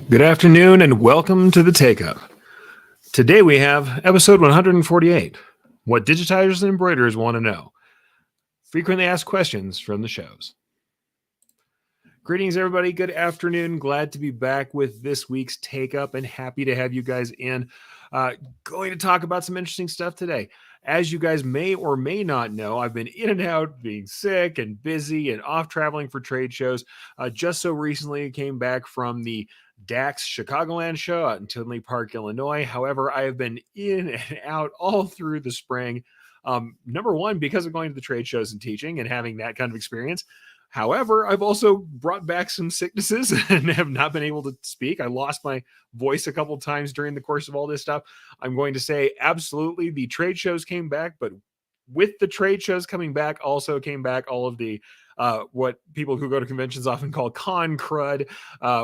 Good afternoon and welcome to the Takeup. Today we have episode 148, What Digitizers and Embroiderers Want to Know. Frequently asked questions from the shows. Greetings, everybody. Good afternoon. Glad to be back with this week's Takeup and happy to have you guys in. Going to talk about some interesting stuff today. As you guys may or may not know, I've been in and out being sick and busy and off traveling for trade shows. Just so recently came back from the DAX Chicagoland show out in Tinley Park, Illinois. However, I have been in and out all through the spring. Number one, because of going to the trade shows and teaching and having that kind of experience. However, I've also brought back some sicknesses and have not been able to speak. I lost my voice a couple of times during the course of all this stuff. I'm going to say absolutely the trade shows came back, but with the trade shows coming back, also came back all of the what people who go to conventions often call con crud.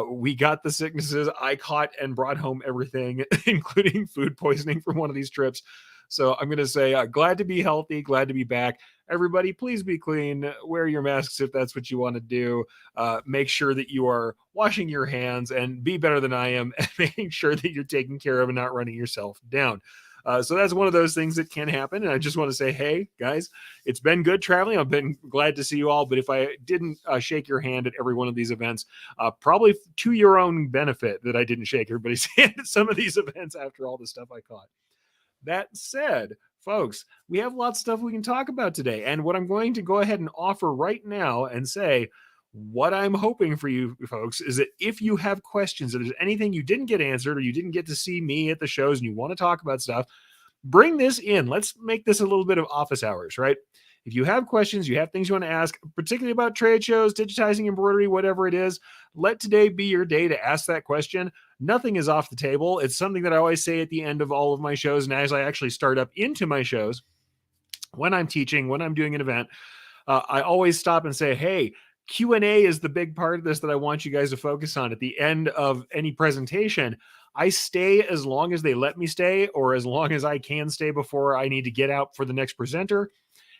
We got the sicknesses. I caught and brought home everything, including food poisoning from one of these trips. So I'm going to say glad to be healthy, glad to be back. Everybody, please be clean. Wear your masks if that's what you want to do. Make sure that you are washing your hands and be better than I am and making sure that you're taking care of and not running yourself down. So that's one of those things that can happen. And I just want to say, hey, guys, it's been good traveling. I've been glad to see you all. But if I didn't shake your hand at every one of these events, probably to your own benefit that I didn't shake everybody's hand at some of these events after all the stuff I caught. That said, folks, we have lots of stuff we can talk about today. And what I'm going to go ahead and offer right now and say, what I'm hoping for you folks is that if you have questions, if there's anything you didn't get answered or you didn't get to see me at the shows and you want to talk about stuff, bring this in. Let's make this a little bit of office hours, right? If you have questions, you have things you want to ask, particularly about trade shows, digitizing, embroidery, whatever it is, let today be your day to ask that question. Nothing is off the table. It's something that I always say at the end of all of my shows. And as I actually start up into my shows, when I'm teaching, when I'm doing an event, I always stop and say, hey, Q&A is the big part of this that I want you guys to focus on. At the end of any presentation, I stay as long as they let me stay or as long as I can stay before I need to get out for the next presenter.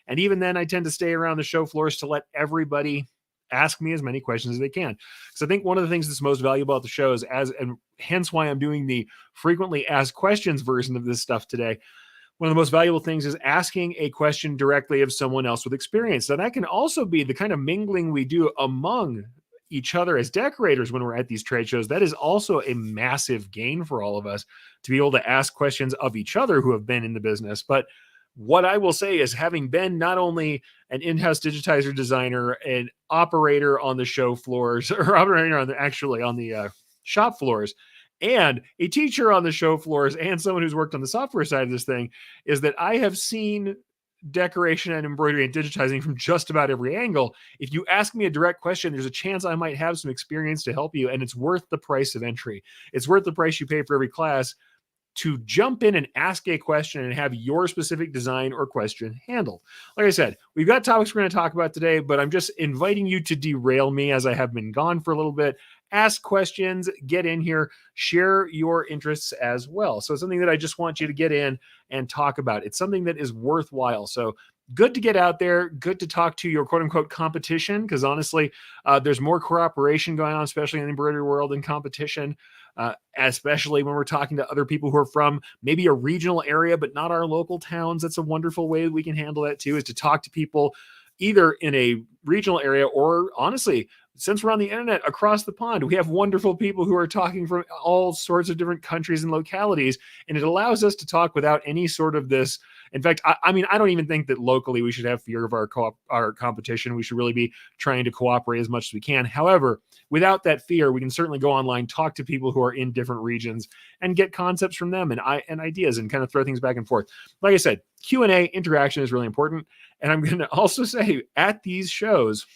And even then, I tend to stay around the show floors to let everybody ask me as many questions as they can. So I think one of the things that's most valuable about the show is, and hence why I'm doing the frequently asked questions version of this stuff today. One of the most valuable things is asking a question directly of someone else with experience. So that can also be the kind of mingling we do among each other as decorators when we're at these trade shows. That is also a massive gain for all of us to be able to ask questions of each other who have been in the business. But what I will say is, having been not only an in-house digitizer designer, an operator on the show floors, or operator on the shop floors, and a teacher on the show floors, and someone who's worked on the software side of this thing, is that I have seen decoration and embroidery and digitizing from just about every angle. If you ask me a direct question, there's a chance I might have some experience to help you, and it's worth the price of entry. It's worth the price you pay for every class to jump in and ask a question and have your specific design or question handled. Like I said, we've got topics we're going to talk about today, but I'm just inviting you to derail me as I have been gone for a little bit. Ask questions, get in here, share your interests as well. So it's something that I just want you to get in and talk about. It's something that is worthwhile. So good to get out there, good to talk to your quote unquote competition, because honestly, there's more cooperation going on, especially in the embroidery world and competition. Especially when we're talking to other people who are from maybe a regional area, but not our local towns. That's a wonderful way that we can handle that too, is to talk to people either in a regional area or, honestly, since we're on the internet across the pond, we have wonderful people who are talking from all sorts of different countries and localities, and it allows us to talk without any sort of this. In fact, I mean, I don't even think that locally we should have fear of our competition. We should really be trying to cooperate as much as we can. However, without that fear, we can certainly go online, talk to people who are in different regions, and get concepts from them and ideas, and kind of throw things back and forth. Like I said, Q&A interaction is really important. And I'm going to also say, at these shows,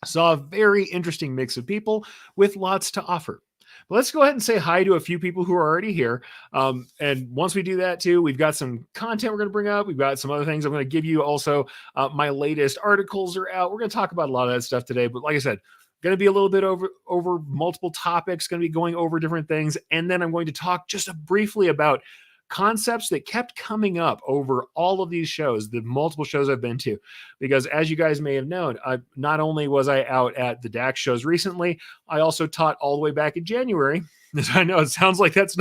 saw a very interesting mix of people with lots to offer. But let's go ahead and say hi to a few people who are already here. And once we do that too, we've got some content we're going to bring up. We've got some other things I'm going to give you also. My latest articles are out. We're going to talk about a lot of that stuff today. But like I said, going to be a little bit over multiple topics, going to be going over different things. And then I'm going to talk just briefly about concepts that kept coming up over all of these shows, the multiple shows I've been to. Because as you guys may have known, not only was I out at the DAX shows recently, I also taught all the way back in January. I know it sounds like that's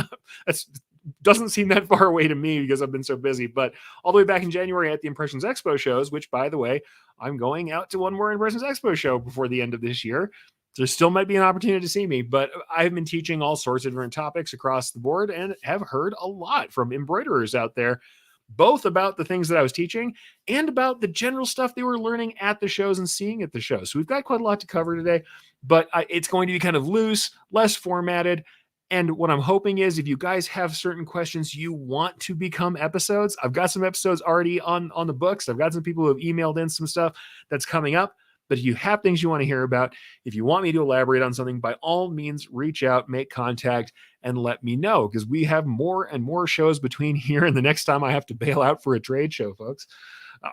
doesn't seem that far away to me because I've been so busy, but all the way back in January at the Impressions Expo shows, which, by the way, I'm going out to one more Impressions Expo show before the end of this year. There still might be an opportunity to see me, but I've been teaching all sorts of different topics across the board and have heard a lot from embroiderers out there, both about the things that I was teaching and about the general stuff they were learning at the shows and seeing at the shows. So we've got quite a lot to cover today, but it's going to be kind of loose, less formatted. And what I'm hoping is if you guys have certain questions you want to become episodes, I've got some episodes already on the books. I've got some people who have emailed in some stuff that's coming up. But if you have things you want to hear about, if you want me to elaborate on something, by all means, reach out, make contact, and let me know, because we have more and more shows between here and the next time I have to bail out for a trade show, folks.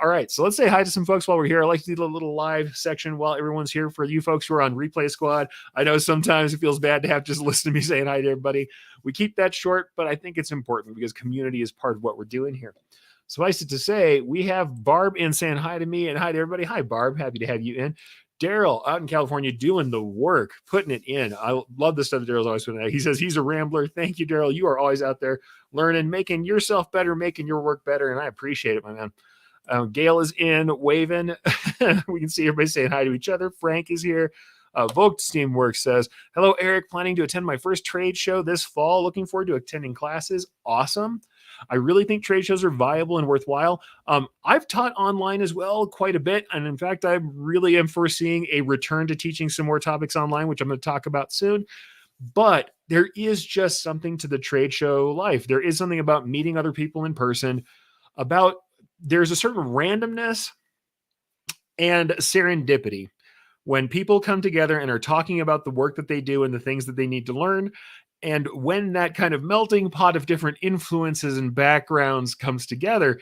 All right, so let's say hi to some folks while we're here. I like to do a little live section while everyone's here. For you folks who are on Replay Squad, I know sometimes it feels bad to have just listen to me saying hi to everybody. We keep that short, but I think it's important because community is part of what we're doing here. Suffice it to say, we have Barb in saying hi to me and hi to everybody. Hi, Barb. Happy to have you in. Daryl out in California doing the work, putting it in. I love the stuff that Daryl's always putting out. He says he's a rambler. Thank you, Daryl. You are always out there learning, making yourself better, making your work better, and I appreciate it, my man. Gail is in, waving. We can see everybody saying hi to each other. Frank is here. Vogt Steamworks says, hello, Eric. Planning to attend my first trade show this fall. Looking forward to attending classes. Awesome. I really think trade shows are viable and worthwhile. I've taught online as well quite a bit. And in fact, I really am foreseeing a return to teaching some more topics online, which I'm going to talk about soon. But there is just something to the trade show life. There is something about meeting other people in person, there's a certain randomness and serendipity when people come together and are talking about the work that they do and the things that they need to learn. And when that kind of melting pot of different influences and backgrounds comes together,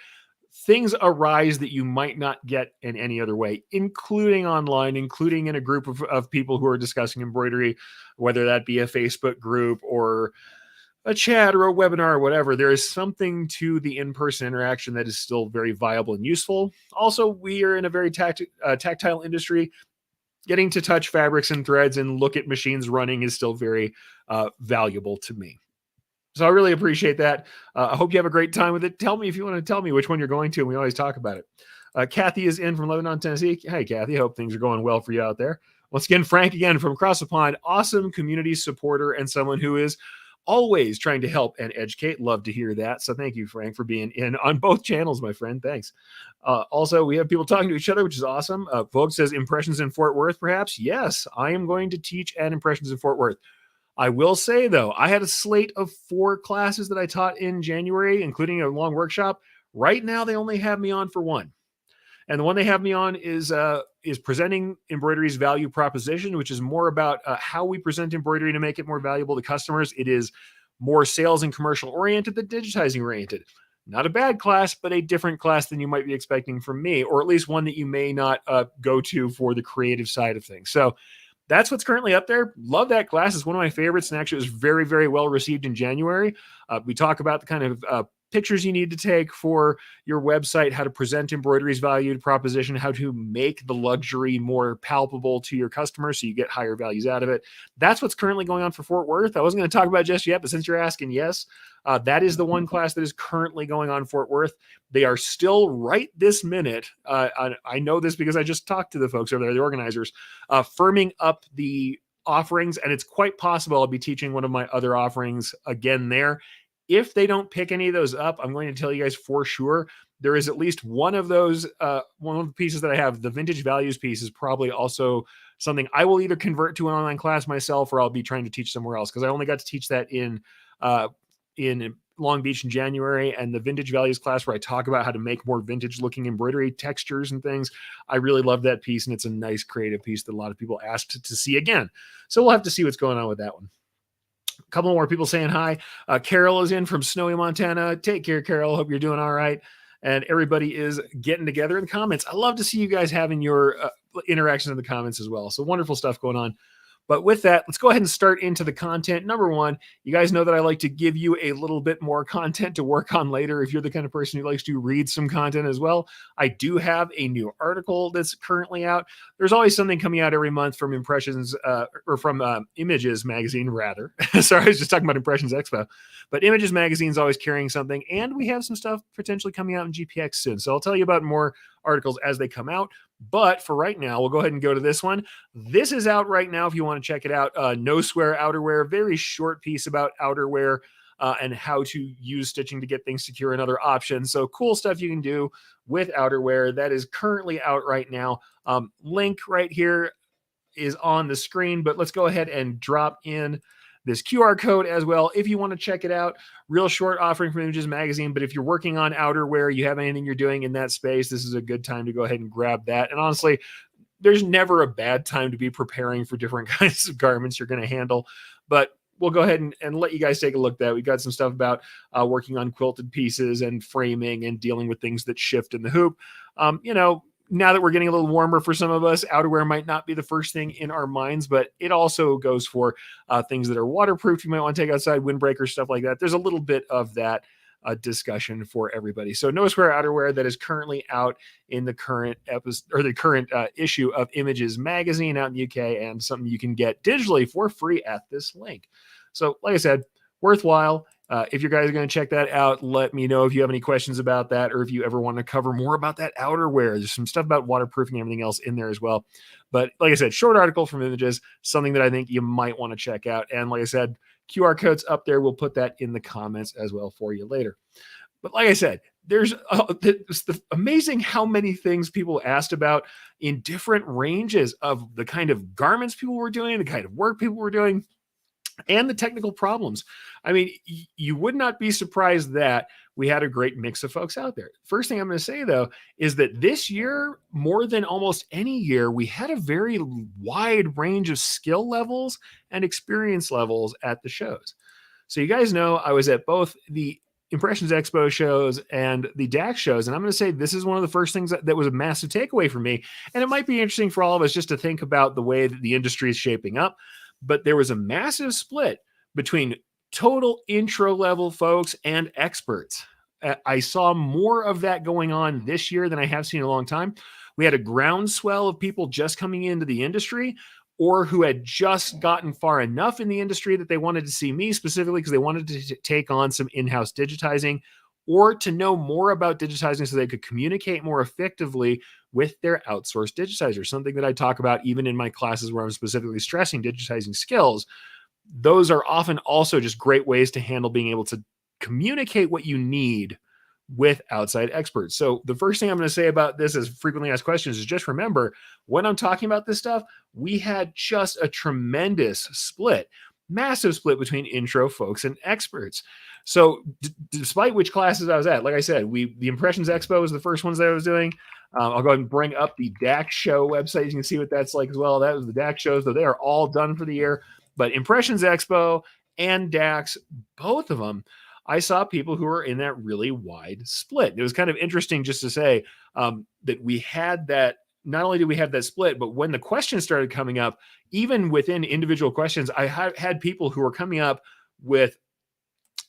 things arise that you might not get in any other way, including online, including in a group of people who are discussing embroidery, whether that be a Facebook group or a chat or a webinar or whatever. There is something to the in-person interaction that is still very viable and useful. Also, we are in a very tactile industry. Getting to touch fabrics and threads and look at machines running is still very valuable to me. So I really appreciate that. I hope you have a great time with it. Tell me if you want to tell me which one you're going to, and we always talk about it. Kathy is in from Lebanon, Tennessee. Hey, Kathy. Hope things are going well for you out there. Once again, Frank again from across the pond. Awesome community supporter and someone who is always trying to help and educate. Love to hear that. So thank you, Frank, for being in on both channels, my friend. Thanks. Also, we have people talking to each other, which is awesome. Vogue says Impressions in Fort Worth, perhaps. Yes, I am going to teach at Impressions in Fort Worth. I will say, though, I had a slate of 4 classes that I taught in January, including a long workshop. Right now, they only have me on for 1. And the one they have me on is presenting embroidery's value proposition, which is more about how we present embroidery to make it more valuable to customers. It is more sales and commercial oriented than digitizing oriented. Not a bad class, but a different class than you might be expecting from me, or at least one that you may not go to for the creative side of things. So that's what's currently up there. Love that class. It's one of my favorites, and actually it was very, very well received in January. We talk about the kind of pictures you need to take for your website, how to present embroidery's value proposition, how to make the luxury more palpable to your customers so you get higher values out of it. That's what's currently going on for Fort Worth. I wasn't going to talk about it just yet, but since you're asking, yes, that is the one class that is currently going on Fort Worth. They are still right this minute. I know this because I just talked to the folks over there, the organizers, firming up the offerings, and it's quite possible I'll be teaching one of my other offerings again there. If they don't pick any of those up, I'm going to tell you guys for sure, there is at least one of those, one of the pieces that I have, the vintage values piece, is probably also something I will either convert to an online class myself, or I'll be trying to teach somewhere else, because I only got to teach that in Long Beach in January, and the vintage values class where I talk about how to make more vintage looking embroidery textures and things. I really love that piece, and it's a nice creative piece that a lot of people asked to see again. So we'll have to see what's going on with that one. A couple more people saying hi. Carol is in from snowy Montana. Take care, Carol. Hope you're doing all right. And everybody is getting together in the comments. I love to see you guys having your interactions in the comments as well. So wonderful stuff going on. But with that, let's go ahead and start into the content. Number one, you guys know that I like to give you a little bit more content to work on later. If you're the kind of person who likes to read some content as well, I do have a new article that's currently out. There's always something coming out every month from Impressions or from Images magazine, rather. Sorry, I was just talking about Impressions Expo. But Images magazine is always carrying something, and we have some stuff potentially coming out in GPX soon. So I'll tell you about more articles as they come out. But for right now, we'll go ahead and go to this one. This is out right now if you want to check it out. No Swear Outerwear, very short piece about outerwear and how to use stitching to get things secure and other options. So cool stuff you can do with outerwear. That is currently out right now. Link right here is on the screen, but let's go ahead and drop in this QR code as well if you want to check it out. Real short offering from Images Magazine, but if you're working on outerwear, you have anything you're doing in that space, this is a good time to go ahead and grab that. And honestly, there's never a bad time to be preparing for different kinds of garments you're going to handle, but we'll go ahead and let you guys take a look at that. We got some stuff about working on quilted pieces and framing and dealing with things that shift in the hoop. Now that we're getting a little warmer for some of us, outerwear might not be the first thing in our minds, but it also goes for things that are waterproof. You might want to take outside, windbreakers, stuff like that. There's a little bit of that discussion for everybody. So No Swear Outerwear that is currently out in the current episode or the current issue of Images Magazine out in the UK, and something you can get digitally for free at this link. So like I said, worthwhile. If you guys are going to check that out, let me know if you have any questions about that, or if you ever want to cover more about that outerwear. There's some stuff about waterproofing and everything else in there as well. But like I said, short article from Images, something that I think you might want to check out. And like I said, QR code's up there. We'll put that in the comments as well for you later. But like I said, it's amazing how many things people asked about in different ranges of the kind of garments people were doing, the kind of work people were doing, and the technical problems. I mean, you would not be surprised that we had a great mix of folks out there. First thing I'm going to say, though, is that this year, more than almost any year, we had a very wide range of skill levels and experience levels at the shows. So you guys know I was at both the Impressions Expo shows and the DAX shows, and I'm going to say this is one of the first things that was a massive takeaway for me. And it might be interesting for all of us just to think about the way that the industry is shaping up. But there was a massive split between total intro level folks and experts. I saw more of that going on this year than I have seen in a long time. We had a groundswell of people just coming into the industry, or who had just gotten far enough in the industry that they wanted to see me specifically because they wanted to take on some in-house digitizing, or to know more about digitizing so they could communicate more effectively with their outsourced digitizers, something that I talk about even in my classes where I'm specifically stressing digitizing skills. Those are often also just great ways to handle being able to communicate what you need with outside experts. So the first thing I'm going to say about this is frequently asked questions is just remember, when I'm talking about this stuff, we had just a tremendous split, massive split between intro folks and experts. So despite which classes I was at, like I said, the Impressions Expo was the first ones that I was doing. I'll go ahead and bring up the DAX show website. You can see what that's like as well. That was the DAX shows, though they are all done for the year. But Impressions Expo and DAX, both of them, I saw people who were in that really wide split. It was kind of interesting just to say that we had that. Not only did we have that split, but when the questions started coming up, even within individual questions, I had people who were coming up with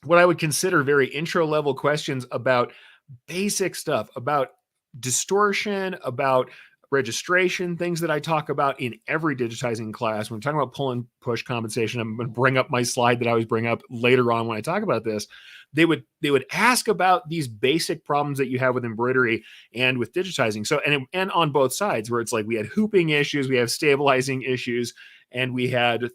what I would consider very intro level questions about basic stuff, about distortion, about registration, things that I talk about in every digitizing class. When I'm talking about pull and push compensation, I'm going to bring up my slide that I always bring up later on when I talk about this. They would ask about these basic problems that you have with embroidery and with digitizing. So, and on both sides, where it's like we had hooping issues, we have stabilizing issues, and we had,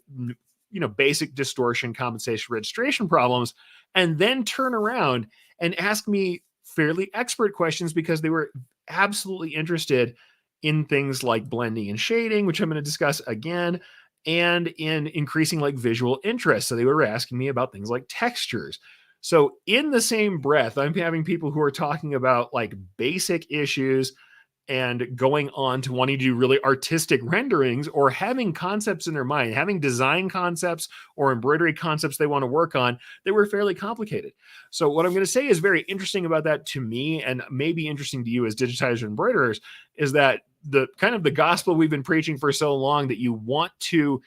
basic distortion, compensation, registration problems, and then turn around and ask me fairly expert questions because they were absolutely interested in things like blending and shading, which I'm going to discuss again, and in increasing like visual interest. So they were asking me about things like textures. So in the same breath, I'm having people who are talking about like basic issues and going on to wanting to do really artistic renderings, or having concepts in their mind, having design concepts or embroidery concepts they want to work on that were fairly complicated. So what I'm going to say is very interesting about that to me, and maybe interesting to you as digitizers and embroiderers, is that the kind of the gospel we've been preaching for so long, that you want to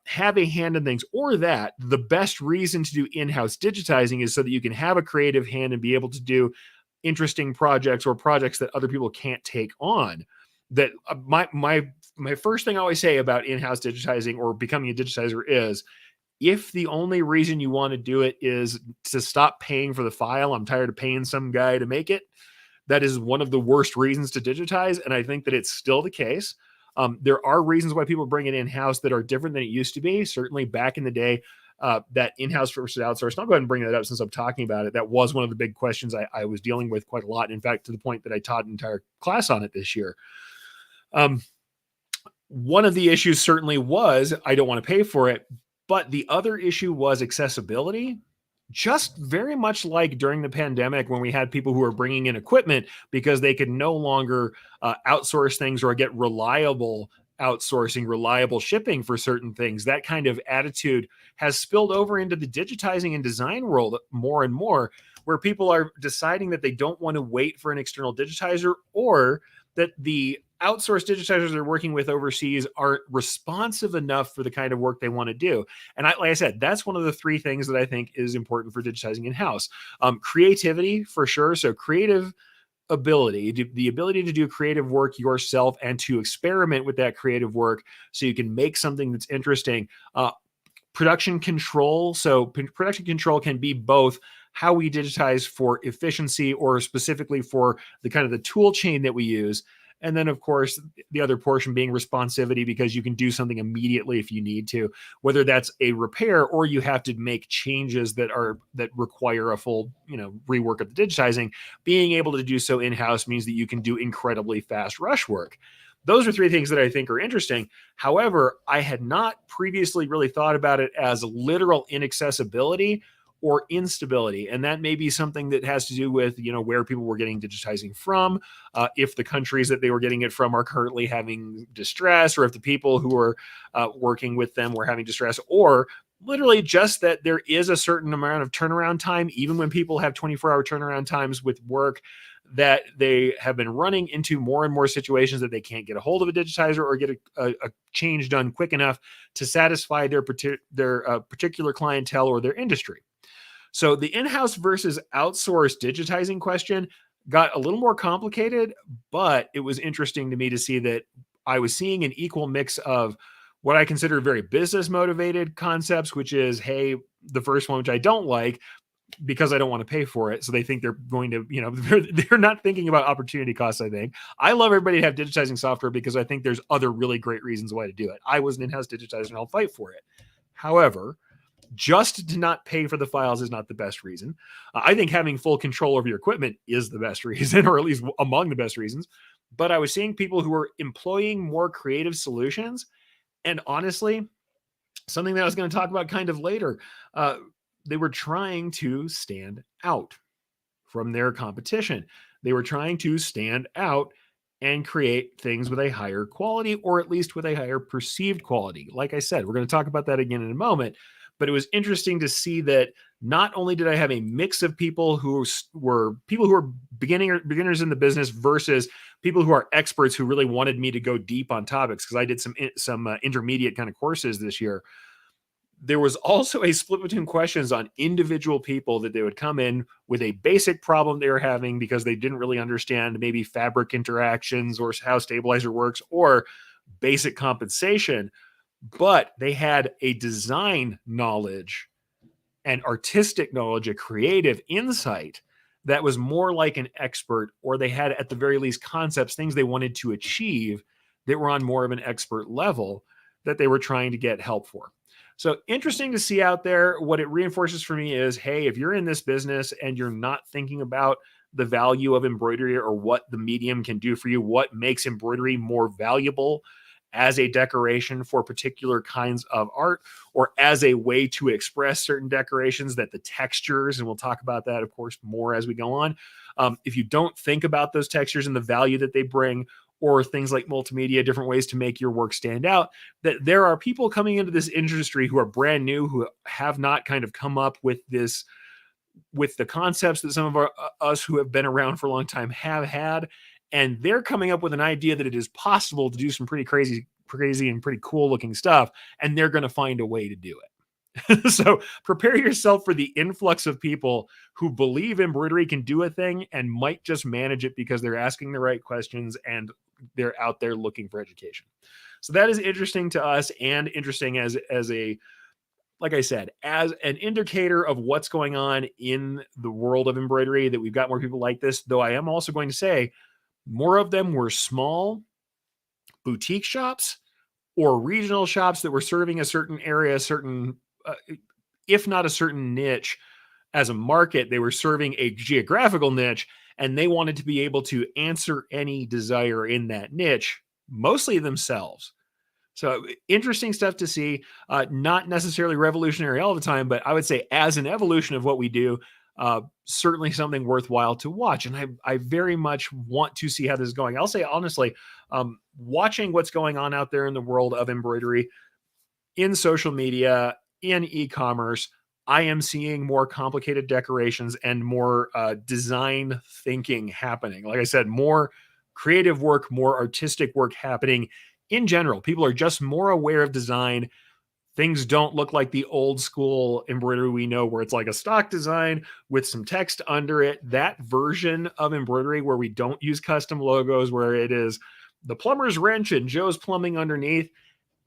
have a hand in things, or that the best reason to do in-house digitizing is so that you can have a creative hand and be able to do interesting projects or projects that other people can't take on. That my first thing I always say about in-house digitizing or becoming a digitizer is, if the only reason you want to do it is to stop paying for the file, I'm tired of paying some guy to make it, that is one of the worst reasons to digitize. And I think that it's still the case. There are reasons why people bring it in-house that are different than it used to be. Certainly back in the day, that in-house versus outsourced. I'll go ahead and bring that up since I'm talking about it. That was one of the big questions I was dealing with quite a lot. In fact, to the point that I taught an entire class on it this year. One of the issues certainly was I don't want to pay for it. But the other issue was accessibility. Just very much like during the pandemic when we had people who were bringing in equipment because they could no longer outsource things or get reliable outsourcing, reliable shipping for certain things. That kind of attitude has spilled over into the digitizing and design world more and more, where people are deciding that they don't want to wait for an external digitizer, or that the outsourced digitizers they're working with overseas aren't responsive enough for the kind of work they want to do. And like I said, that's one of the three things that I think is important for digitizing in-house. Creativity, for sure. So creative ability, the ability to do creative work yourself and to experiment with that creative work so you can make something that's interesting. Production control. So production control can be both how we digitize for efficiency or specifically for the kind of the tool chain that we use. And then, of course, the other portion being responsivity, because you can do something immediately if you need to, whether that's a repair or you have to make changes that require a full, rework of the digitizing. Being able to do so in-house means that you can do incredibly fast rush work. Those are three things that I think are interesting. However, I had not previously really thought about it as literal inaccessibility or instability. And that may be something that has to do with, where people were getting digitizing from, if the countries that they were getting it from are currently having distress, or if the people who are working with them were having distress, or literally just that there is a certain amount of turnaround time, even when people have 24-hour turnaround times with work, that they have been running into more and more situations that they can't get a hold of a digitizer or get a change done quick enough to satisfy their particular clientele or their industry. So the in-house versus outsourced digitizing question got a little more complicated, but it was interesting to me to see that I was seeing an equal mix of what I consider very business motivated concepts, which is, hey, the first one, which I don't like because I don't want to pay for it. So they think they're going to, they're not thinking about opportunity costs, I think. I love everybody to have digitizing software because I think there's other really great reasons why to do it. I was an in-house digitizer and I'll fight for it. However, just to not pay for the files is not the best reason. I think having full control over your equipment is the best reason, or at least among the best reasons. But I was seeing people who were employing more creative solutions. And honestly, something that I was going to talk about kind of later, they were trying to stand out from their competition. They were trying to stand out and create things with a higher quality, or at least with a higher perceived quality. Like I said, we're going to talk about that again in a moment. But it was interesting to see that not only did I have a mix of people who were beginners in the business versus people who are experts who really wanted me to go deep on topics, because I did some intermediate kind of courses this year. There was also a split between questions on individual people that they would come in with a basic problem they were having because they didn't really understand maybe fabric interactions or how stabilizer works or basic compensation. But they had a design knowledge and artistic knowledge, a creative insight that was more like an expert, or they had at the very least concepts, things they wanted to achieve that were on more of an expert level that they were trying to get help for. So interesting to see out there. What it reinforces for me is, hey, if you're in this business and you're not thinking about the value of embroidery or what the medium can do for you, what makes embroidery more valuable as a decoration for particular kinds of art, or as a way to express certain decorations, that the textures, and we'll talk about that, of course, more as we go on. If you don't think about those textures and the value that they bring, or things like multimedia, different ways to make your work stand out, that there are people coming into this industry who are brand new, who have not kind of come up with this, with the concepts that some of us who have been around for a long time have had. And they're coming up with an idea that it is possible to do some pretty crazy crazy and pretty cool looking stuff, and they're going to find a way to do it. So prepare yourself for the influx of people who believe embroidery can do a thing and might just manage it because they're asking the right questions and they're out there looking for education. So that is interesting to us and interesting as a, like I said, as an indicator of what's going on in the world of embroidery, that we've got more people like this. Though I am also going to say more of them were small boutique shops or regional shops that were serving a certain area, certain, uh, if not a certain niche as a market, they were serving a geographical niche, and they wanted to be able to answer any desire in that niche, mostly themselves. So interesting stuff to see. Not necessarily revolutionary all the time, but I would say as an evolution of what we do, certainly something worthwhile to watch. And I very much want to see how this is going. I'll say honestly, watching what's going on out there in the world of embroidery, in social media, in e-commerce, I am seeing more complicated decorations and more design thinking happening. Like I said, more creative work, more artistic work happening in general. People are just more aware of design. Things don't look like the old school embroidery we know, where it's like a stock design with some text under it. That version of embroidery where we don't use custom logos, where it is the plumber's wrench and Joe's plumbing underneath,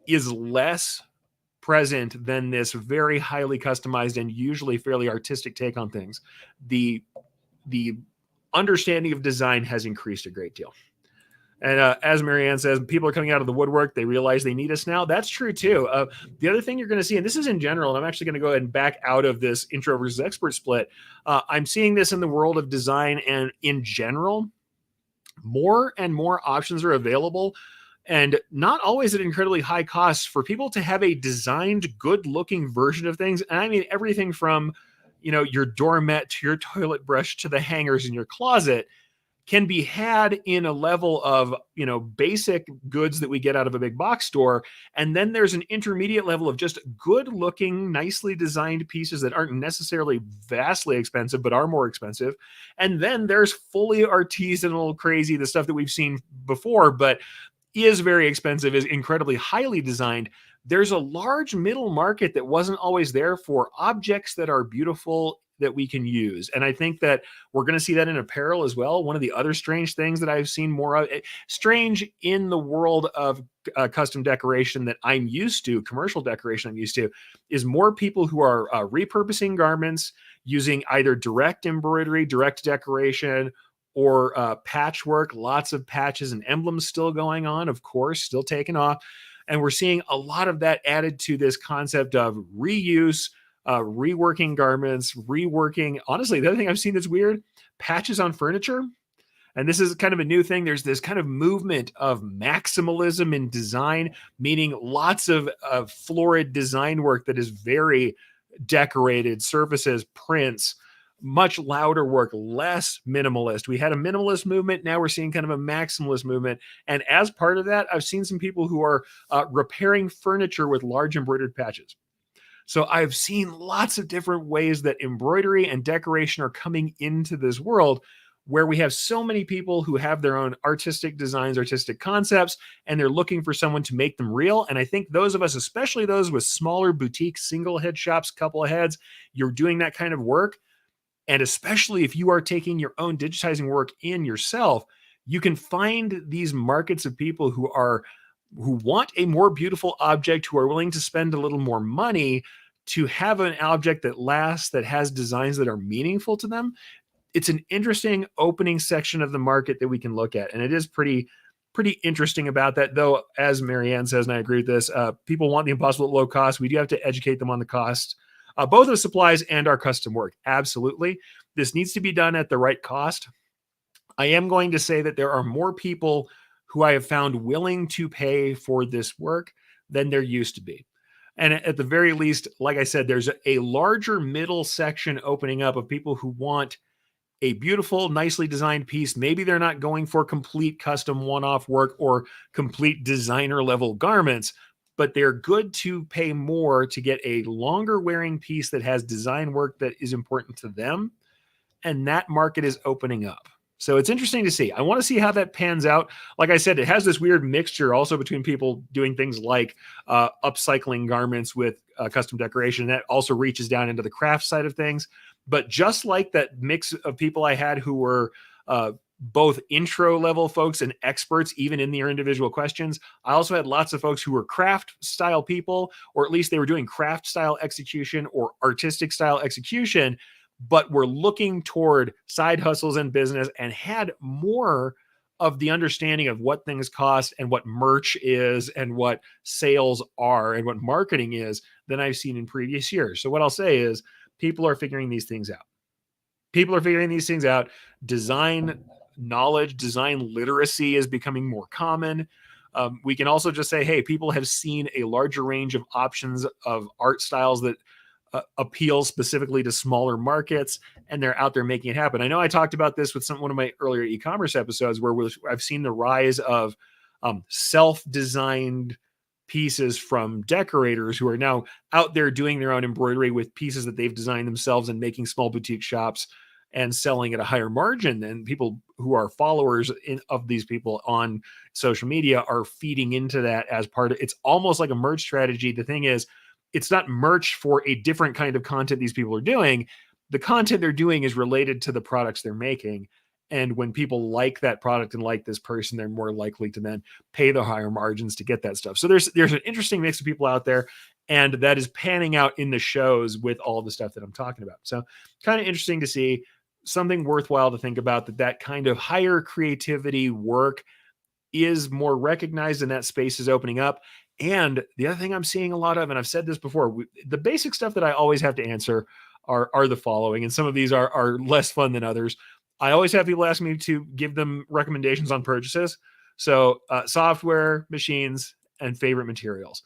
is less present than this very highly customized and usually fairly artistic take on things. The understanding of design has increased a great deal. And as Marianne says, people are coming out of the woodwork. They realize they need us now. That's true too. The other thing you're going to see, and this is in general, and I'm actually going to go ahead and back out of this intro versus expert split. I'm seeing this in the world of design and in general. More and more options are available, and not always at incredibly high costs, for people to have a designed, good-looking version of things. And I mean everything from, your doormat to your toilet brush to the hangers in your closet can be had in a level of, basic goods that we get out of a big box store. And then there's an intermediate level of just good looking, nicely designed pieces that aren't necessarily vastly expensive, but are more expensive. And then there's fully artisanal, crazy, the stuff that we've seen before, but is very expensive, is incredibly highly designed. There's a large middle market that wasn't always there for objects that are beautiful that we can use. And I think that we're going to see that in apparel as well. One of the other strange things that I've seen more of, strange in the world of custom decoration that I'm used to, commercial decoration I'm used to, is more people who are repurposing garments using either direct embroidery, direct decoration, or patchwork. Lots of patches and emblems still going on, of course, still taking off. And we're seeing a lot of that added to this concept of reuse, reworking garments, reworking. Honestly, the other thing I've seen that's weird, patches on furniture. And this is kind of a new thing. There's this kind of movement of maximalism in design, meaning lots of florid design work that is very decorated, surfaces, prints, much louder work, less minimalist. We had a minimalist movement. Now we're seeing kind of a maximalist movement. And as part of that, I've seen some people who are repairing furniture with large embroidered patches. So I've seen lots of different ways that embroidery and decoration are coming into this world, where we have so many people who have their own artistic designs, artistic concepts, and they're looking for someone to make them real. And I think those of us, especially those with smaller boutique single head shops, couple of heads, you're doing that kind of work. And especially if you are taking your own digitizing work in yourself, you can find these markets of people who want a more beautiful object, who are willing to spend a little more money to have an object that lasts, that has designs that are meaningful to them. It's an interesting opening section of the market that we can look at. And it is pretty interesting about that. Though, as Marianne says, and I agree with this, people want the impossible at low cost. We do have to educate them on the cost, both of supplies and our custom work. Absolutely. This needs to be done at the right cost. I am going to say that there are more people who I have found willing to pay for this work than there used to be. And at the very least, like I said, there's a larger middle section opening up of people who want a beautiful, nicely designed piece. Maybe they're not going for complete custom one-off work or complete designer level garments, but they're good to pay more to get a longer wearing piece that has design work that is important to them. And that market is opening up. So it's interesting to see. I want to see how that pans out. Like I said, it has this weird mixture also between people doing things like upcycling garments with custom decoration. That also reaches down into the craft side of things. But just like that mix of people I had who were both intro level folks and experts, even in their individual questions, I also had lots of folks who were craft style people, or at least they were doing craft style execution or artistic style execution, but were looking toward side hustles and business and had more of the understanding of what things cost and what merch is and what sales are and what marketing is than I've seen in previous years. So what I'll say is people are figuring these things out. People are figuring these things out. Design knowledge, design literacy is becoming more common. We can also just say, hey, people have seen a larger range of options of art styles that appeal specifically to smaller markets, and they're out there making it happen. I know I talked about this with one of my earlier e-commerce episodes where I've seen the rise of self-designed pieces from decorators who are now out there doing their own embroidery with pieces that they've designed themselves and making small boutique shops and selling at a higher margin. And people who are followers of these people on social media are feeding into that as part of it's almost like a merch strategy. The thing is, it's not merch for a different kind of content these people are doing. The content they're doing is related to the products they're making. And when people like that product and like this person, they're more likely to then pay the higher margins to get that stuff. So there's an interesting mix of people out there, and that is panning out in the shows with all the stuff that I'm talking about. So kind of interesting to see, something worthwhile to think about, that kind of higher creativity work is more recognized and that space is opening up. And the other thing I'm seeing a lot of, and I've said this before, the basic stuff that I always have to answer are the following. And some of these are less fun than others. I always have people ask me to give them recommendations on purchases. So software, machines, and favorite materials.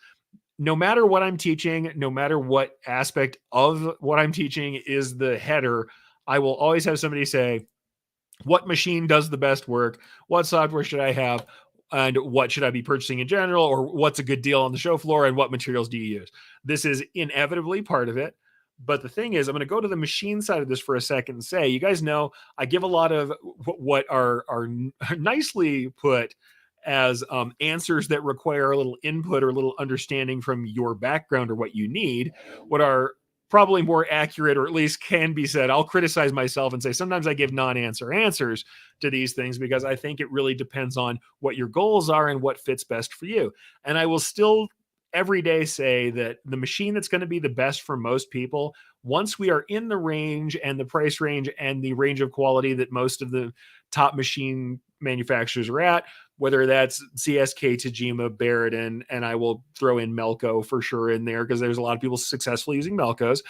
No matter what I'm teaching, no matter what aspect of what I'm teaching is the header, I will always have somebody say, what machine does the best work? What software should I have? And what should I be purchasing in general? Or what's a good deal on the show floor? And what materials do you use? This is inevitably part of it. But the thing is, I'm going to go to the machine side of this for a second and say, you guys know, I give a lot of what are nicely put as answers that require a little input or a little understanding from your background or what you need. What are probably more accurate, or at least can be said, I'll criticize myself and say sometimes I give non-answer answers to these things because I think it really depends on what your goals are and what fits best for you. And I will still every day say that the machine that's going to be the best for most people, once we are in the range and the price range and the range of quality that most of the top machine manufacturers are at, whether that's CSK, Tajima, Barrett, and I will throw in Melco for sure in there because there's a lot of people successfully using Melcos.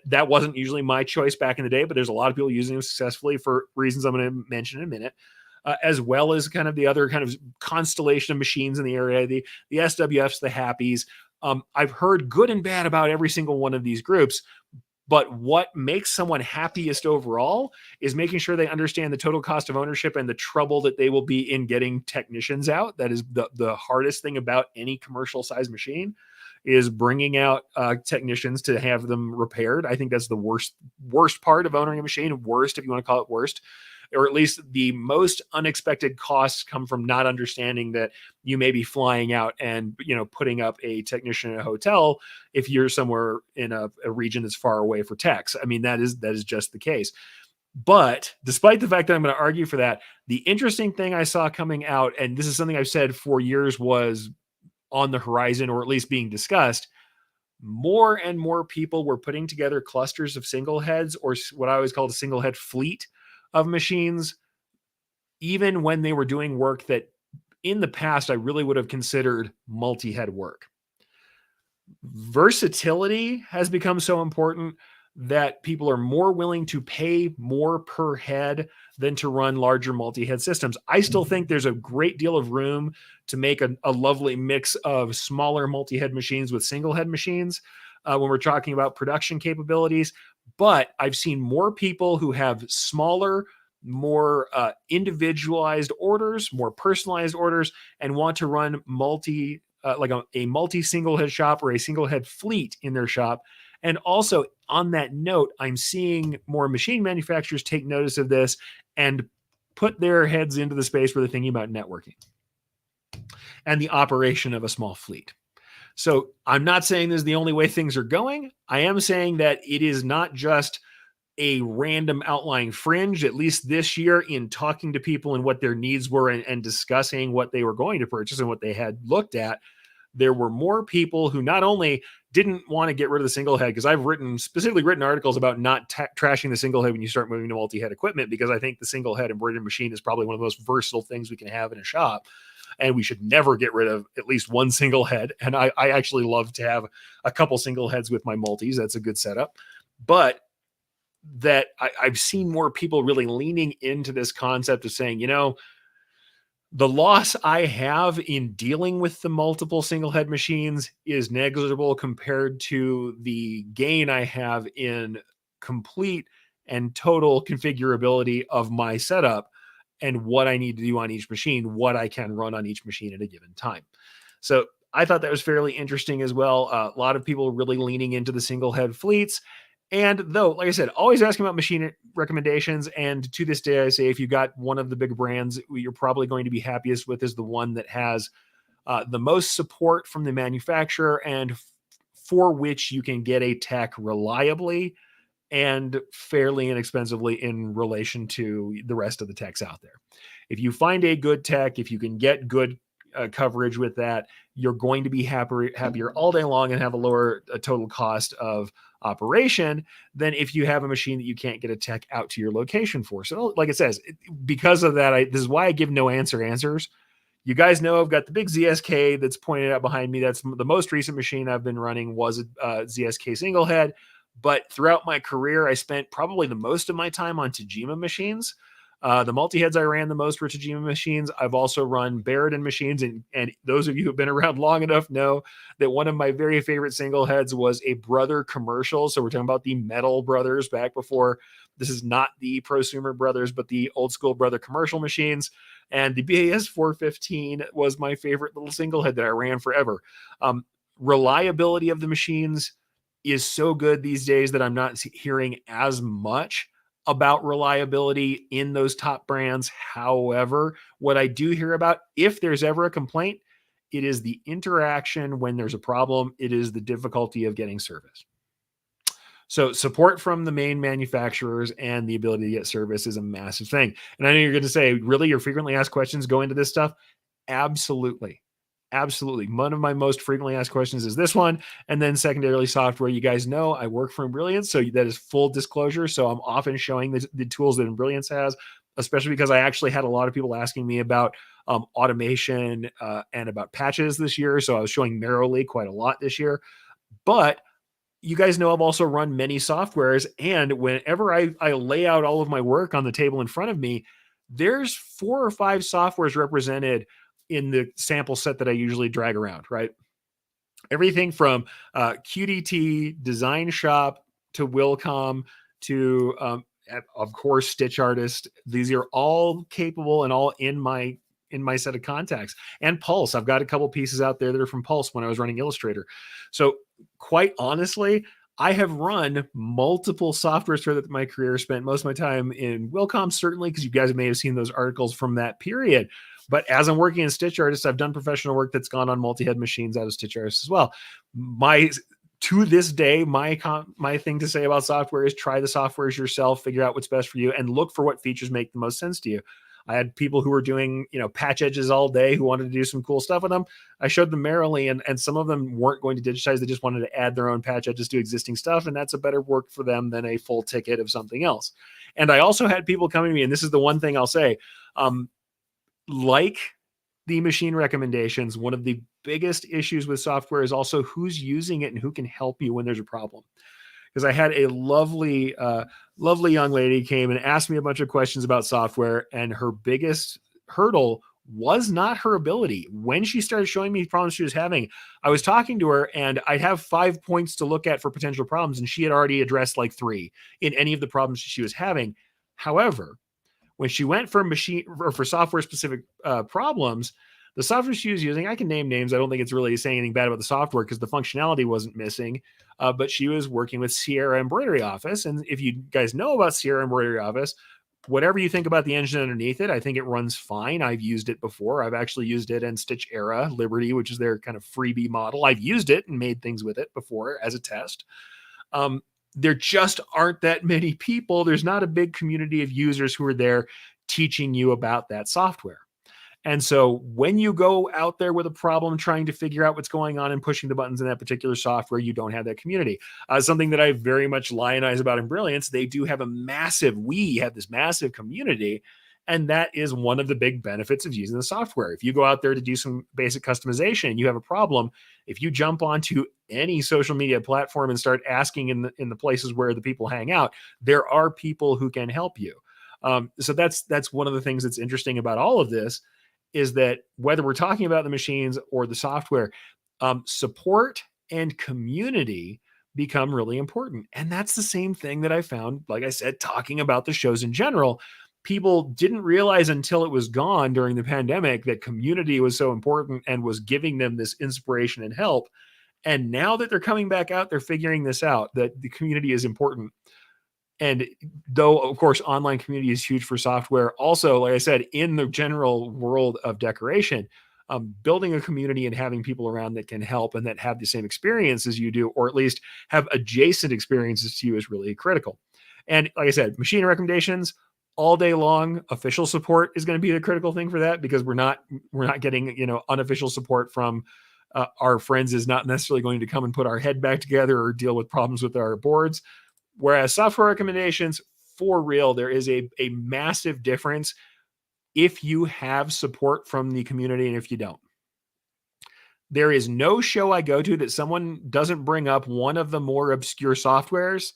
That wasn't usually my choice back in the day, but there's a lot of people using them successfully for reasons I'm going to mention in a minute. As well as kind of the other kind of constellation of machines in the area, the SWFs, the Happies. I've heard good and bad about every single one of these groups, but what makes someone happiest overall is making sure they understand the total cost of ownership and the trouble that they will be in getting technicians out. That is the hardest thing about any commercial size machine, is bringing out technicians to have them repaired. I think that's the worst part of owning a machine. Worst, if you want to call it worst, or at least the most unexpected costs come from not understanding that you may be flying out and, putting up a technician in a hotel if you're somewhere in a region that's far away for techs. I mean, that is just the case. But despite the fact that I'm going to argue for that, the interesting thing I saw coming out, and this is something I've said for years was on the horizon, or at least being discussed, more and more people were putting together clusters of single heads, or what I always called a single head fleet of machines, even when they were doing work that in the past I really would have considered multi-head work. Versatility has become so important that people are more willing to pay more per head than to run larger multi-head systems. I still think there's a great deal of room to make a lovely mix of smaller multi-head machines with single head machines when we're talking about production capabilities. But I've seen more people who have smaller, more individualized orders, more personalized orders, and want to run like a multi single head shop or a single head fleet in their shop. And also on that note, I'm seeing more machine manufacturers take notice of this and put their heads into the space where they're thinking about networking and the operation of a small fleet. So I'm not saying this is the only way things are going. I am saying that it is not just a random outlying fringe, at least this year, in talking to people and what their needs were and discussing what they were going to purchase and what they had looked at. There were more people who not only didn't want to get rid of the single head, because I've specifically written articles about not trashing the single head when you start moving to multi-head equipment, because I think the single head embroidery machine is probably one of the most versatile things we can have in a shop. And we should never get rid of at least one single head. And I actually love to have a couple single heads with my multis. That's a good setup. But that I've seen more people really leaning into this concept of saying, the loss I have in dealing with the multiple single head machines is negligible compared to the gain I have in complete and total configurability of my setup and what I need to do on each machine, what I can run on each machine at a given time. So I thought that was fairly interesting as well. A lot of people really leaning into the single head fleets. And though, like I said, always asking about machine recommendations. And to this day, I say if you got one of the big brands, you're probably going to be happiest with is the one that has the most support from the manufacturer and for which you can get a tech reliably and fairly inexpensively in relation to the rest of the techs out there. If you find a good tech, if you can get good coverage with that, you're going to be happier all day long and have a lower total cost of operation than if you have a machine that you can't get a tech out to your location for. So like it says, because of that, this is why I give no answers. You guys know I've got the big ZSK that's pointed out behind me. That's the most recent machine I've been running was a ZSK single head. But throughout my career, I spent probably the most of my time on Tajima machines. The multi-heads I ran the most were Tajima machines. I've also run Barrett machines, and those of you who've been around long enough know that one of my very favorite single heads was a Brother commercial. So we're talking about the Metal Brothers back before. This is not the Prosumer Brothers, but the old school Brother commercial machines. And the BAS 415 was my favorite little single head that I ran forever. Reliability of the machines is so good these days that I'm not hearing as much about reliability in those top brands. However, what I do hear about, if there's ever a complaint, it is the interaction when there's a problem. It is the difficulty of getting service. So support from the main manufacturers and the ability to get service is a massive thing. And I know you're going to say, really, your frequently asked questions go into this stuff? Absolutely. Absolutely. One of my most frequently asked questions is this one. And then secondarily, software. You guys know I work for Embrilliance, so that is full disclosure. So I'm often showing the tools that Embrilliance has, especially because I actually had a lot of people asking me about automation and about patches this year. So I was showing Merrily quite a lot this year. But you guys know I've also run many softwares. And whenever I lay out all of my work on the table in front of me, there's 4 or 5 softwares represented in the sample set that I usually drag around, right? Everything from QDT, Design Shop, to Wilcom, to, of course, Stitch Artist. These are all capable and all in my set of contacts. And Pulse. I've got a couple pieces out there that are from Pulse when I was running Illustrator. So quite honestly, I have run multiple softwares throughout my career, spent most of my time in Wilcom, certainly, because you guys may have seen those articles from that period. But as I'm working in Stitch Artist, I've done professional work that's gone on multi-head machines out of Stitch Artist as well. To this day, my thing to say about software is try the softwares yourself, figure out what's best for you, and look for what features make the most sense to you. I had people who were doing, patch edges all day who wanted to do some cool stuff with them. I showed them Merrily, and some of them weren't going to digitize. They just wanted to add their own patch edges to existing stuff, and that's a better work for them than a full ticket of something else. And I also had people coming to me, and this is the one thing I'll say, like the machine recommendations, one of the biggest issues with software is also who's using it and who can help you when there's a problem. Because I had a lovely young lady came and asked me a bunch of questions about software, and her biggest hurdle was not her ability. When she started showing me problems she was having, I was talking to her, and I'd have 5 points to look at for potential problems, and she had already addressed like 3 in any of the problems she was having. However, when she went for machine or for software specific problems, the software she was using, I can name names. I don't think it's really saying anything bad about the software because the functionality wasn't missing. But she was working with Sierra Embroidery Office. And if you guys know about Sierra Embroidery Office, whatever you think about the engine underneath it, I think it runs fine. I've used it before. I've actually used it in Stitch Era Liberty, which is their kind of freebie model. I've used it and made things with it before as a test. There just aren't that many people. There's not a big community of users who are there teaching you about that software. And so when you go out there with a problem trying to figure out what's going on and pushing the buttons in that particular software, you don't have that community. Something that I very much lionize about in Brilliance, we have this massive community. And that is one of the big benefits of using the software. If you go out there to do some basic customization and you have a problem, if you jump onto any social media platform and start asking in the places where the people hang out, there are people who can help you. So that's one of the things that's interesting about all of this, is that whether we're talking about the machines or the software, support and community become really important. And that's the same thing that I found, like I said, talking about the shows in general. People didn't realize until it was gone during the pandemic that community was so important and was giving them this inspiration and help. And now that they're coming back out, they're figuring this out, that the community is important. And though, of course, online community is huge for software, also, like I said, in the general world of decoration, building a community and having people around that can help and that have the same experience as you do, or at least have adjacent experiences to you, is really critical. And like I said, machine recommendations all day long. Official support is going to be the critical thing for that, because we're not getting unofficial support from our friends is not necessarily going to come and put our head back together or deal with problems with our boards. Whereas software recommendations, for real, there is a massive difference if you have support from the community and if you don't. There is no show I go to that someone doesn't bring up one of the more obscure softwares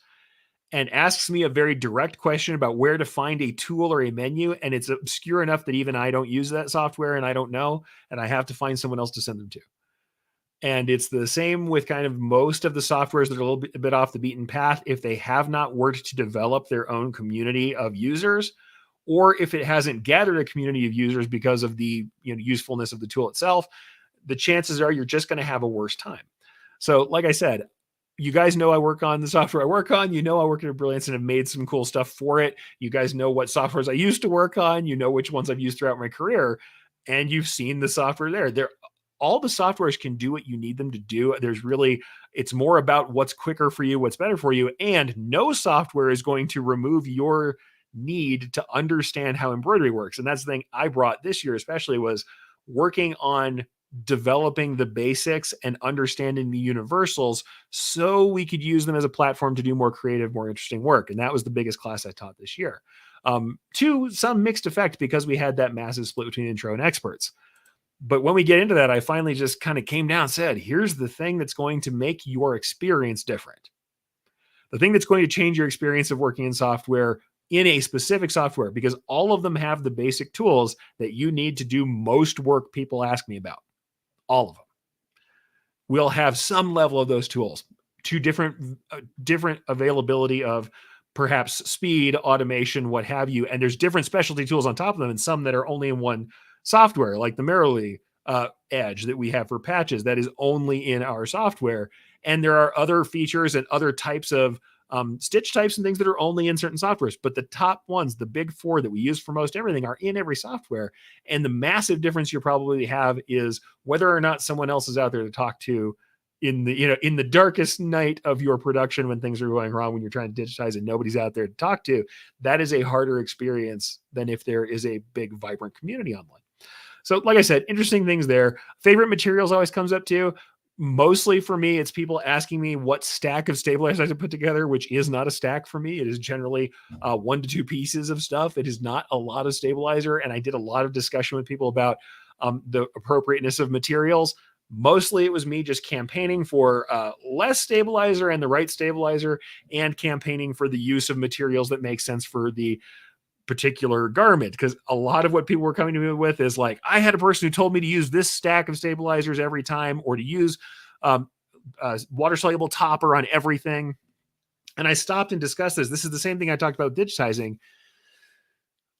and asks me a very direct question about where to find a tool or a menu, and it's obscure enough that even I don't use that software and I don't know, and I have to find someone else to send them to. And it's the same with kind of most of the softwares that are a little bit off the beaten path. If they have not worked to develop their own community of users, or if it hasn't gathered a community of users because of the usefulness of the tool itself, the chances are you're just going to have a worse time. So like I said, you guys know I work on the software I work on. I work at Brilliance and have made some cool stuff for it. You guys know what softwares I used to work on. You know which ones I've used throughout my career, and you've seen the software there. All the softwares can do what you need them to do. It's more about what's quicker for you, what's better for you. And no software is going to remove your need to understand how embroidery works. And that's the thing I brought this year, especially, was working on developing the basics and understanding the universals so we could use them as a platform to do more creative, more interesting work. And that was the biggest class I taught this year. To some mixed effect, because we had that massive split between intro and experts. But when we get into that, I finally just kind of came down and said, here's the thing that's going to make your experience different. The thing that's going to change your experience of working in software, in a specific software, because all of them have the basic tools that you need to do most work people ask me about. All of them. We'll have some level of those tools to different availability of perhaps speed, automation, what have you. And there's different specialty tools on top of them, and some that are only in one software, like the Merrily Edge that we have for patches, that is only in our software. And there are other features and other types of stitch types and things that are only in certain softwares. But the top ones, the big four that we use for most everything, are in every software. And the massive difference you probably have is whether or not someone else is out there to talk to in the darkest night of your production, when things are going wrong, when you're trying to digitize and nobody's out there to talk to. That is a harder experience than if there is a big, vibrant community online. So like I said, interesting things there. Favorite materials always comes up too. Mostly for me, it's people asking me what stack of stabilizers I should put together, which is not a stack for me. It is generally 1 to 2 pieces of stuff. It is not a lot of stabilizer. And I did a lot of discussion with people about the appropriateness of materials. Mostly it was me just campaigning for less stabilizer and the right stabilizer, and campaigning for the use of materials that make sense for the particular garment. Because a lot of what people were coming to me with is like, I had a person who told me to use this stack of stabilizers every time, or to use water soluble topper on everything. And I stopped and discussed this. This is the same thing I talked about with digitizing.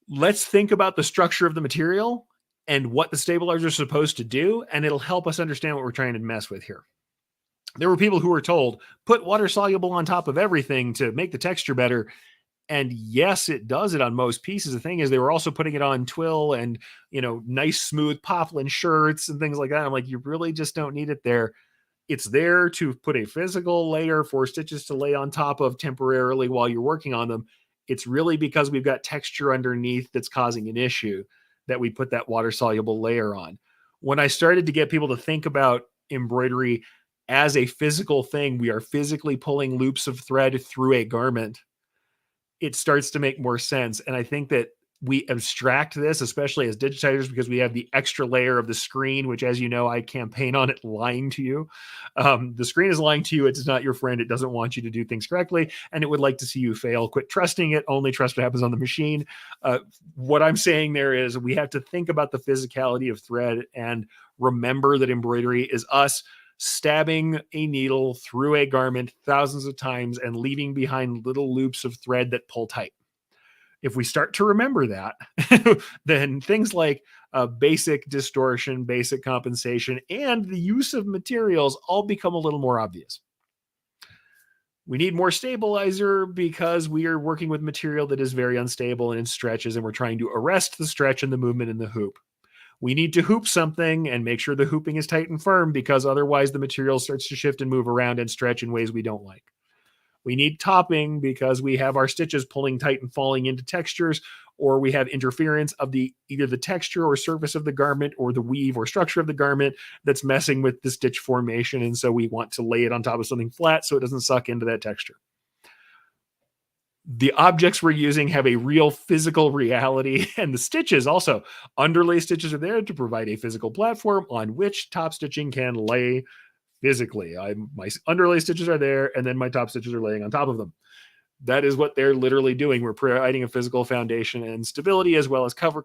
Let's think about the structure of the material and what the stabilizer is supposed to do, and it'll help us understand what we're trying to mess with here. There were people who were told, put water soluble on top of everything to make the texture better. And yes, it does it on most pieces. The thing is, they were also putting it on twill and, nice smooth poplin shirts and things like that. I'm like, you really just don't need it there. It's there to put a physical layer for stitches to lay on top of temporarily while you're working on them. It's really because we've got texture underneath that's causing an issue that we put that water soluble layer on. When I started to get people to think about embroidery as a physical thing, we are physically pulling loops of thread through a garment, it starts to make more sense. And I think that we abstract this, especially as digitizers, because we have the extra layer of the screen, which, as you know, I campaign on it lying to you. The screen is lying to you. It is not your friend. It doesn't want you to do things correctly, and it would like to see you fail. Quit trusting it. Only trust what happens on the machine. What I'm saying there is we have to think about the physicality of thread and remember that embroidery is us stabbing a needle through a garment thousands of times and leaving behind little loops of thread that pull tight. If we start to remember that, then things like basic distortion, basic compensation, and the use of materials all become a little more obvious. We need more stabilizer because we are working with material that is very unstable and it stretches, and we're trying to arrest the stretch and the movement in the hoop. We need to hoop something and make sure the hooping is tight and firm, because otherwise the material starts to shift and move around and stretch in ways we don't like. We need topping because we have our stitches pulling tight and falling into textures, or we have interference of either the texture or surface of the garment or the weave or structure of the garment that's messing with the stitch formation. And so we want to lay it on top of something flat so it doesn't suck into that texture. The objects we're using have a real physical reality, and the stitches also. Underlay stitches are there to provide a physical platform on which top stitching can lay physically. My underlay stitches are there, and then my top stitches are laying on top of them. That is what they're literally doing. We're providing a physical foundation and stability, as well as color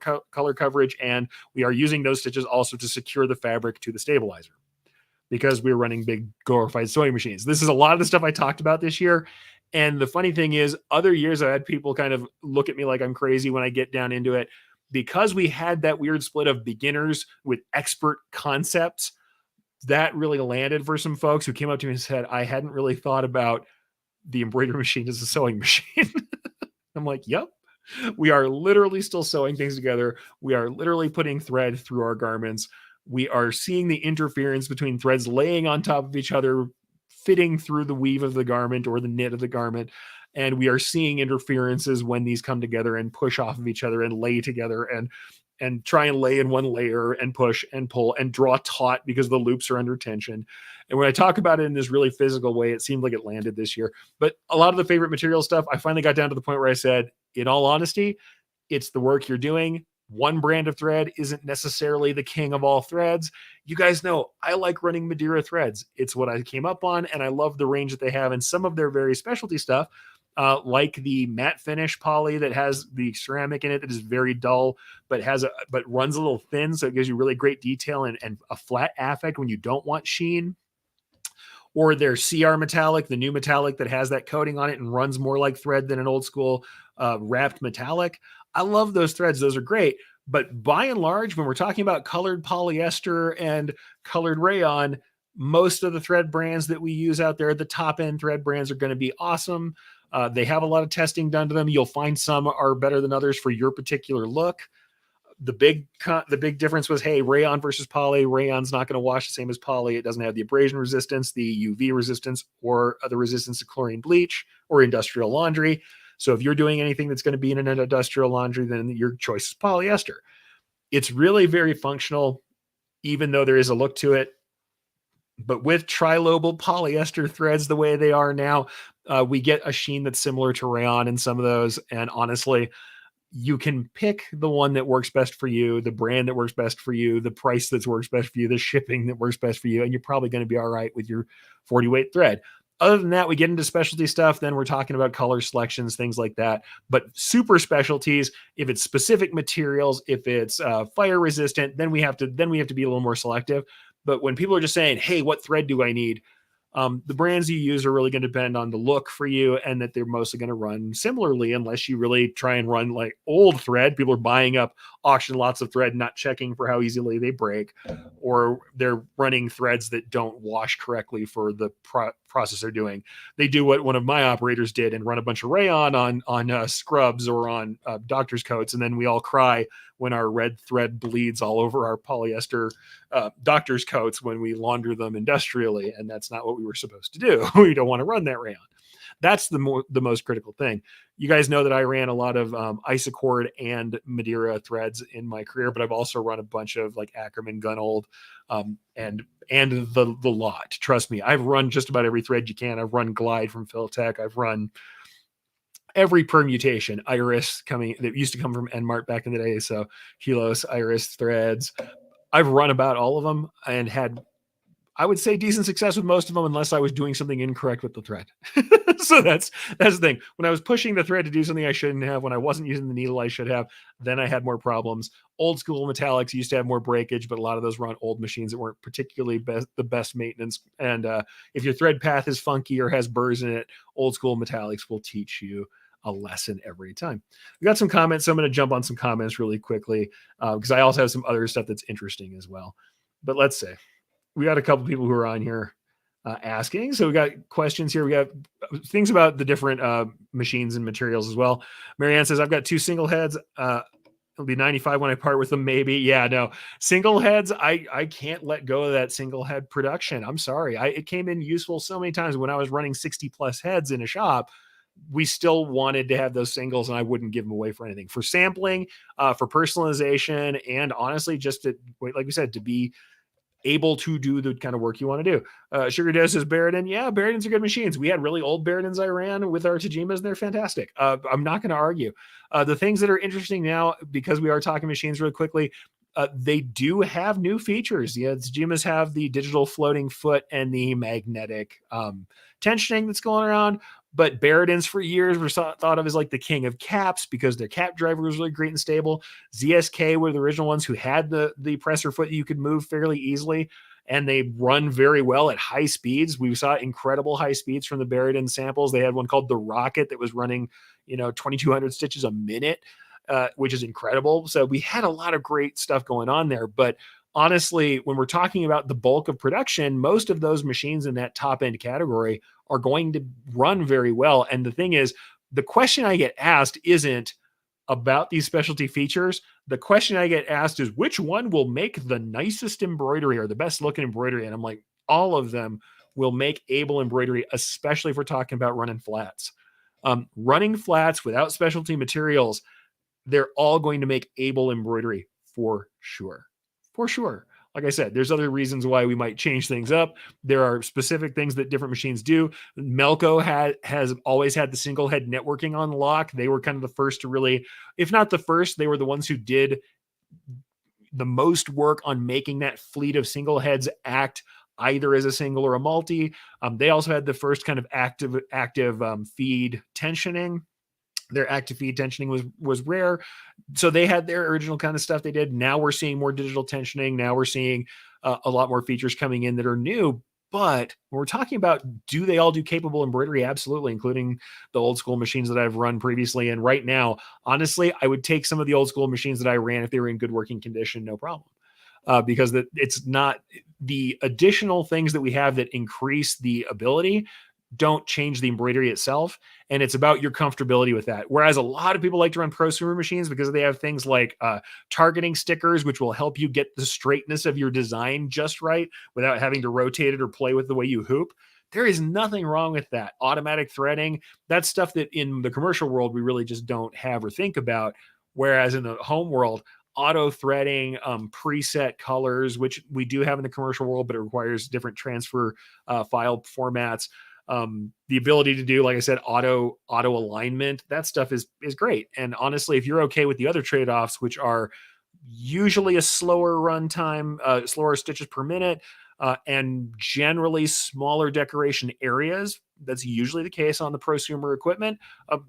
coverage, and we are using those stitches also to secure the fabric to the stabilizer, because we're running big glorified sewing machines. This is a lot of the stuff I talked about this year. And the funny thing is, other years I had people kind of look at me like I'm crazy when I get down into it, because we had that weird split of beginners with expert concepts. That really landed for some folks who came up to me and said, I hadn't really thought about the embroidery machine as a sewing machine. I'm like, yep, we are literally still sewing things together. We are literally putting thread through our garments. We are seeing the interference between threads laying on top of each other, fitting through the weave of the garment or the knit of the garment. And we are seeing interferences when these come together and push off of each other and lay together and try and lay in one layer and push and pull and draw taut because the loops are under tension. And when I talk about it in this really physical way, it seemed like it landed this year. But a lot of the favorite material stuff, I finally got down to the point where I said, in all honesty, it's the work you're doing. One brand of thread isn't necessarily the king of all threads. You guys know I like running Madeira threads. It's what I came up on, and I love the range that they have. And some of their very specialty stuff, like the matte finish poly that has the ceramic in it that is very dull, but runs a little thin, so it gives you really great detail and a flat affect when you don't want sheen. Or their CR metallic, the new metallic that has that coating on it and runs more like thread than an old school wrapped metallic. I love those threads. Those are great. But by and large, when we're talking about colored polyester and colored rayon, most of the thread brands that we use out there, the top end thread brands, are going to be awesome. They have a lot of testing done to them. You'll find some are better than others for your particular look. The big difference was, hey, rayon versus poly. Rayon's not going to wash the same as poly. It doesn't have the abrasion resistance, the UV resistance, or the resistance to chlorine bleach or industrial laundry. So if you're doing anything that's going to be in an industrial laundry, then your choice is polyester. It's really very functional, even though there is a look to it. But with trilobal polyester threads the way they are now, we get a sheen that's similar to rayon in some of those. And honestly, you can pick the one that works best for you, the brand that works best for you, the price that works best for you, the shipping that works best for you, and you're probably going to be all right with your 40 weight thread. Other than that, we get into specialty stuff. Then we're talking about color selections, things like that. But super specialties, if it's specific materials, if it's fire resistant, then we have to be a little more selective. But when people are just saying, "Hey, what thread do I need?" The brands you use are really going to depend on the look for you, and that they're mostly going to run similarly unless you really try and run like old thread. People are buying up auction lots of thread, not checking for how easily they break, or they're running threads that don't wash correctly for the process they're doing. They do what one of my operators did and run a bunch of rayon on scrubs or on doctor's coats, and then we all cry when our red thread bleeds all over our polyester doctor's coats when we launder them industrially, and that's not what we were supposed to do. We don't want to run that rayon. That's the most critical thing. You guys know that I ran a lot of Isocord and Madeira threads in my career, but I've also run a bunch of like Ackerman, Gunold, and the lot. Trust me, I've run just about every thread you can. I've run Glide from Philtech. I've run every permutation. Iris coming that used to come from Enmart back in the day. So Helios, Iris threads. I've run about all of them and had, I would say, decent success with most of them, unless I was doing something incorrect with the thread. So that's the thing. When I was pushing the thread to do something I shouldn't have, when I wasn't using the needle I should have, then I had more problems. Old school metallics used to have more breakage, but a lot of those were on old machines that weren't particularly the best maintenance. And if your thread path is funky or has burrs in it, old school metallics will teach you a lesson every time. We got some comments, so I'm going to jump on some comments really quickly because I also have some other stuff that's interesting as well. But let's say we got a couple people who are on here asking. So we got questions here. We got things about the different machines and materials as well. Marianne says, I've got 2 single heads. It'll be 95 when I part with them, maybe. Yeah, no. Single heads, I can't let go of that single head production. I'm sorry. It came in useful so many times when I was running 60 plus heads in a shop. We still wanted to have those singles, and I wouldn't give them away for anything. For sampling, for personalization, and honestly, just to, like we said, to be able to do the kind of work you want to do. Sugar Dad says Baradin. Yeah, Baradins are good machines. We had really old Baradins I ran with our Tajimas, and they're fantastic. I'm not going to argue. The things that are interesting now, because we are talking machines really quickly, they do have new features. Yeah, Tajimas have the digital floating foot and the magnetic tensioning that's going around. But Baradins for years were thought of as like the king of caps because their cap driver was really great and stable. ZSK were the original ones who had the presser foot that you could move fairly easily, and they run very well at high speeds. We saw incredible high speeds from the Baradin samples. They had one called the Rocket that was running, 2,200 stitches a minute, which is incredible. So we had a lot of great stuff going on there. But honestly, when we're talking about the bulk of production, most of those machines in that top end category are going to run very well. And the thing is, the question I get asked isn't about these specialty features. The question I get asked is which one will make the nicest embroidery or the best looking embroidery? And I'm like, all of them will make able embroidery, especially if we're talking about running flats. Running flats without specialty materials, they're all going to make able embroidery for sure. For sure. Like I said, there's other reasons why we might change things up. There are specific things that different machines do. Melco has always had the single head networking on lock. They were kind of the first to really, if not the first, they were the ones who did the most work on making that fleet of single heads act either as a single or a multi. They also had the first kind of active feed tensioning. Their active feed tensioning was rare. So they had their original kind of stuff they did. Now we're seeing more digital tensioning. Now we're seeing a lot more features coming in that are new. But when we're talking about, do they all do capable embroidery? Absolutely, including the old school machines that I've run previously. And right now, honestly, I would take some of the old school machines that I ran if they were in good working condition, no problem. Because it's not the additional things that we have that increase the ability don't change the embroidery itself. And it's about your comfortability with that. Whereas a lot of people like to run prosumer machines because they have things like targeting stickers, which will help you get the straightness of your design just right without having to rotate it or play with the way you hoop. There is nothing wrong with that. Automatic threading, that's stuff that in the commercial world, we really just don't have or think about. Whereas in the home world, auto threading, preset colors, which we do have in the commercial world, but it requires different transfer file formats. The ability to do, like I said, auto alignment, that stuff is great. And honestly, if you're okay with the other trade-offs, which are usually a slower runtime, slower stitches per minute, and generally smaller decoration areas, that's usually the case on the prosumer equipment.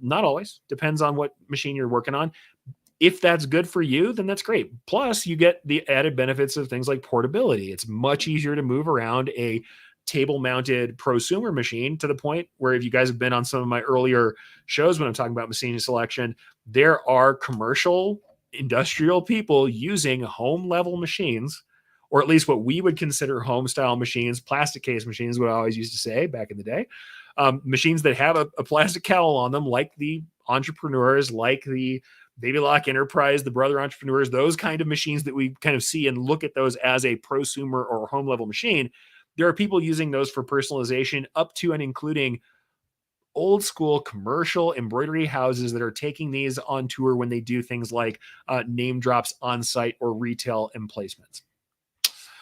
Not always, depends on what machine you're working on. If that's good for you, then that's great. Plus, you get the added benefits of things like portability. It's much easier to move around a table mounted prosumer machine, to the point where, if you guys have been on some of my earlier shows when I'm talking about machine selection, there are commercial industrial people using home level machines, or at least what we would consider home style machines, plastic case machines, what I always used to say back in the day. Machines that have a plastic cowl on them, like the entrepreneurs, like the Baby Lock Enterprise, the Brother Entrepreneurs, those kind of machines that we kind of see and look at those as a prosumer or home level machine. There are people using those for personalization, up to and including old school commercial embroidery houses that are taking these on tour when they do things like name drops on site or retail emplacements.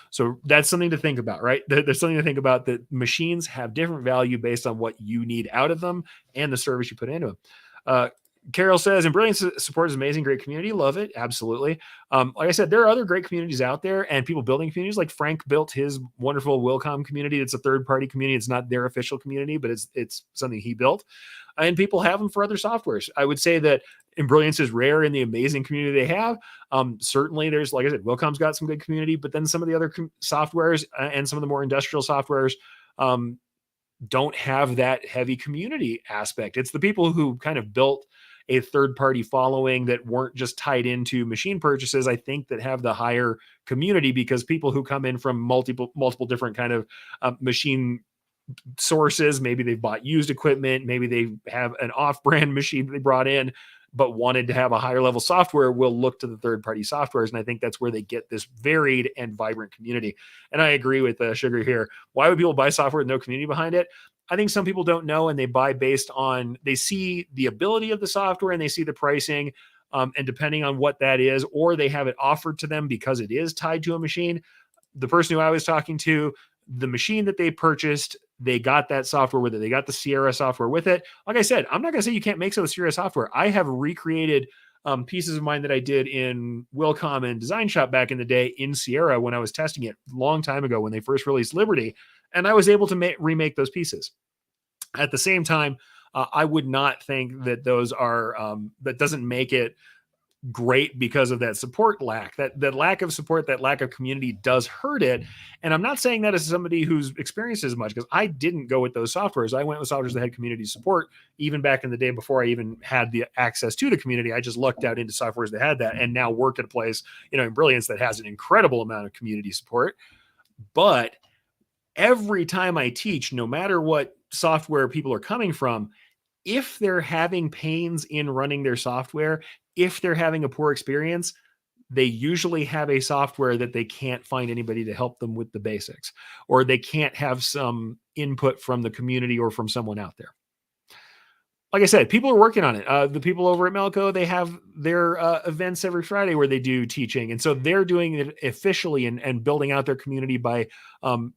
So that's something to think about, right? There's something to think about, that machines have different value based on what you need out of them and the service you put into them. Carol says, and Brilliant support is amazing. Great community. Love it. Absolutely. Like I said, there are other great communities out there, and people building communities. Like Frank built his wonderful Wilcom community. It's a third-party community. It's not their official community, but it's something he built. And people have them for other softwares. I would say that Brilliance is rare in the amazing community they have. Certainly there's, like I said, Wilcom's got some good community, but then some of the other softwares and some of the more industrial softwares don't have that heavy community aspect. It's the people who kind of built a third-party following that weren't just tied into machine purchases, I think, that have the higher community, because people who come in from multiple different kind of machine sources, maybe they've bought used equipment, maybe they have an off-brand machine that they brought in, but wanted to have a higher level software, will look to the third-party softwares. And I think that's where they get this varied and vibrant community. And I agree with Sugar here. Why would people buy software with no community behind it? I think some people don't know, and they buy based on, they see the ability of the software and they see the pricing, and depending on what that is, or they have it offered to them because it is tied to a machine. The person who I was talking to, the machine that they purchased, they got that software with it. They got the Sierra software with it. Like I said, I'm not going to say you can't make some of the Sierra software. I have recreated pieces of mine that I did in Wilcom and Design Shop back in the day in Sierra when I was testing it a long time ago when they first released Liberty, and I was able to remake those pieces. At the same time, I would not think that those are, that doesn't make it great because of that support lack. That lack of support, that lack of community does hurt it. And I'm not saying that as somebody who's experienced as much, because I didn't go with those softwares. I went with softwares that had community support even back in the day before I even had the access to the community. I just lucked out into softwares that had that, and now work at a place, in Brilliance, that has an incredible amount of community support. But every time I teach, no matter what software people are coming from, if they're having pains in running their software, if they're having a poor experience, they usually have a software that they can't find anybody to help them with the basics, or they can't have some input from the community or from someone out there. Like I said, people are working on it. The people over at Melco, they have their events every Friday where they do teaching. And so they're doing it officially and building out their community by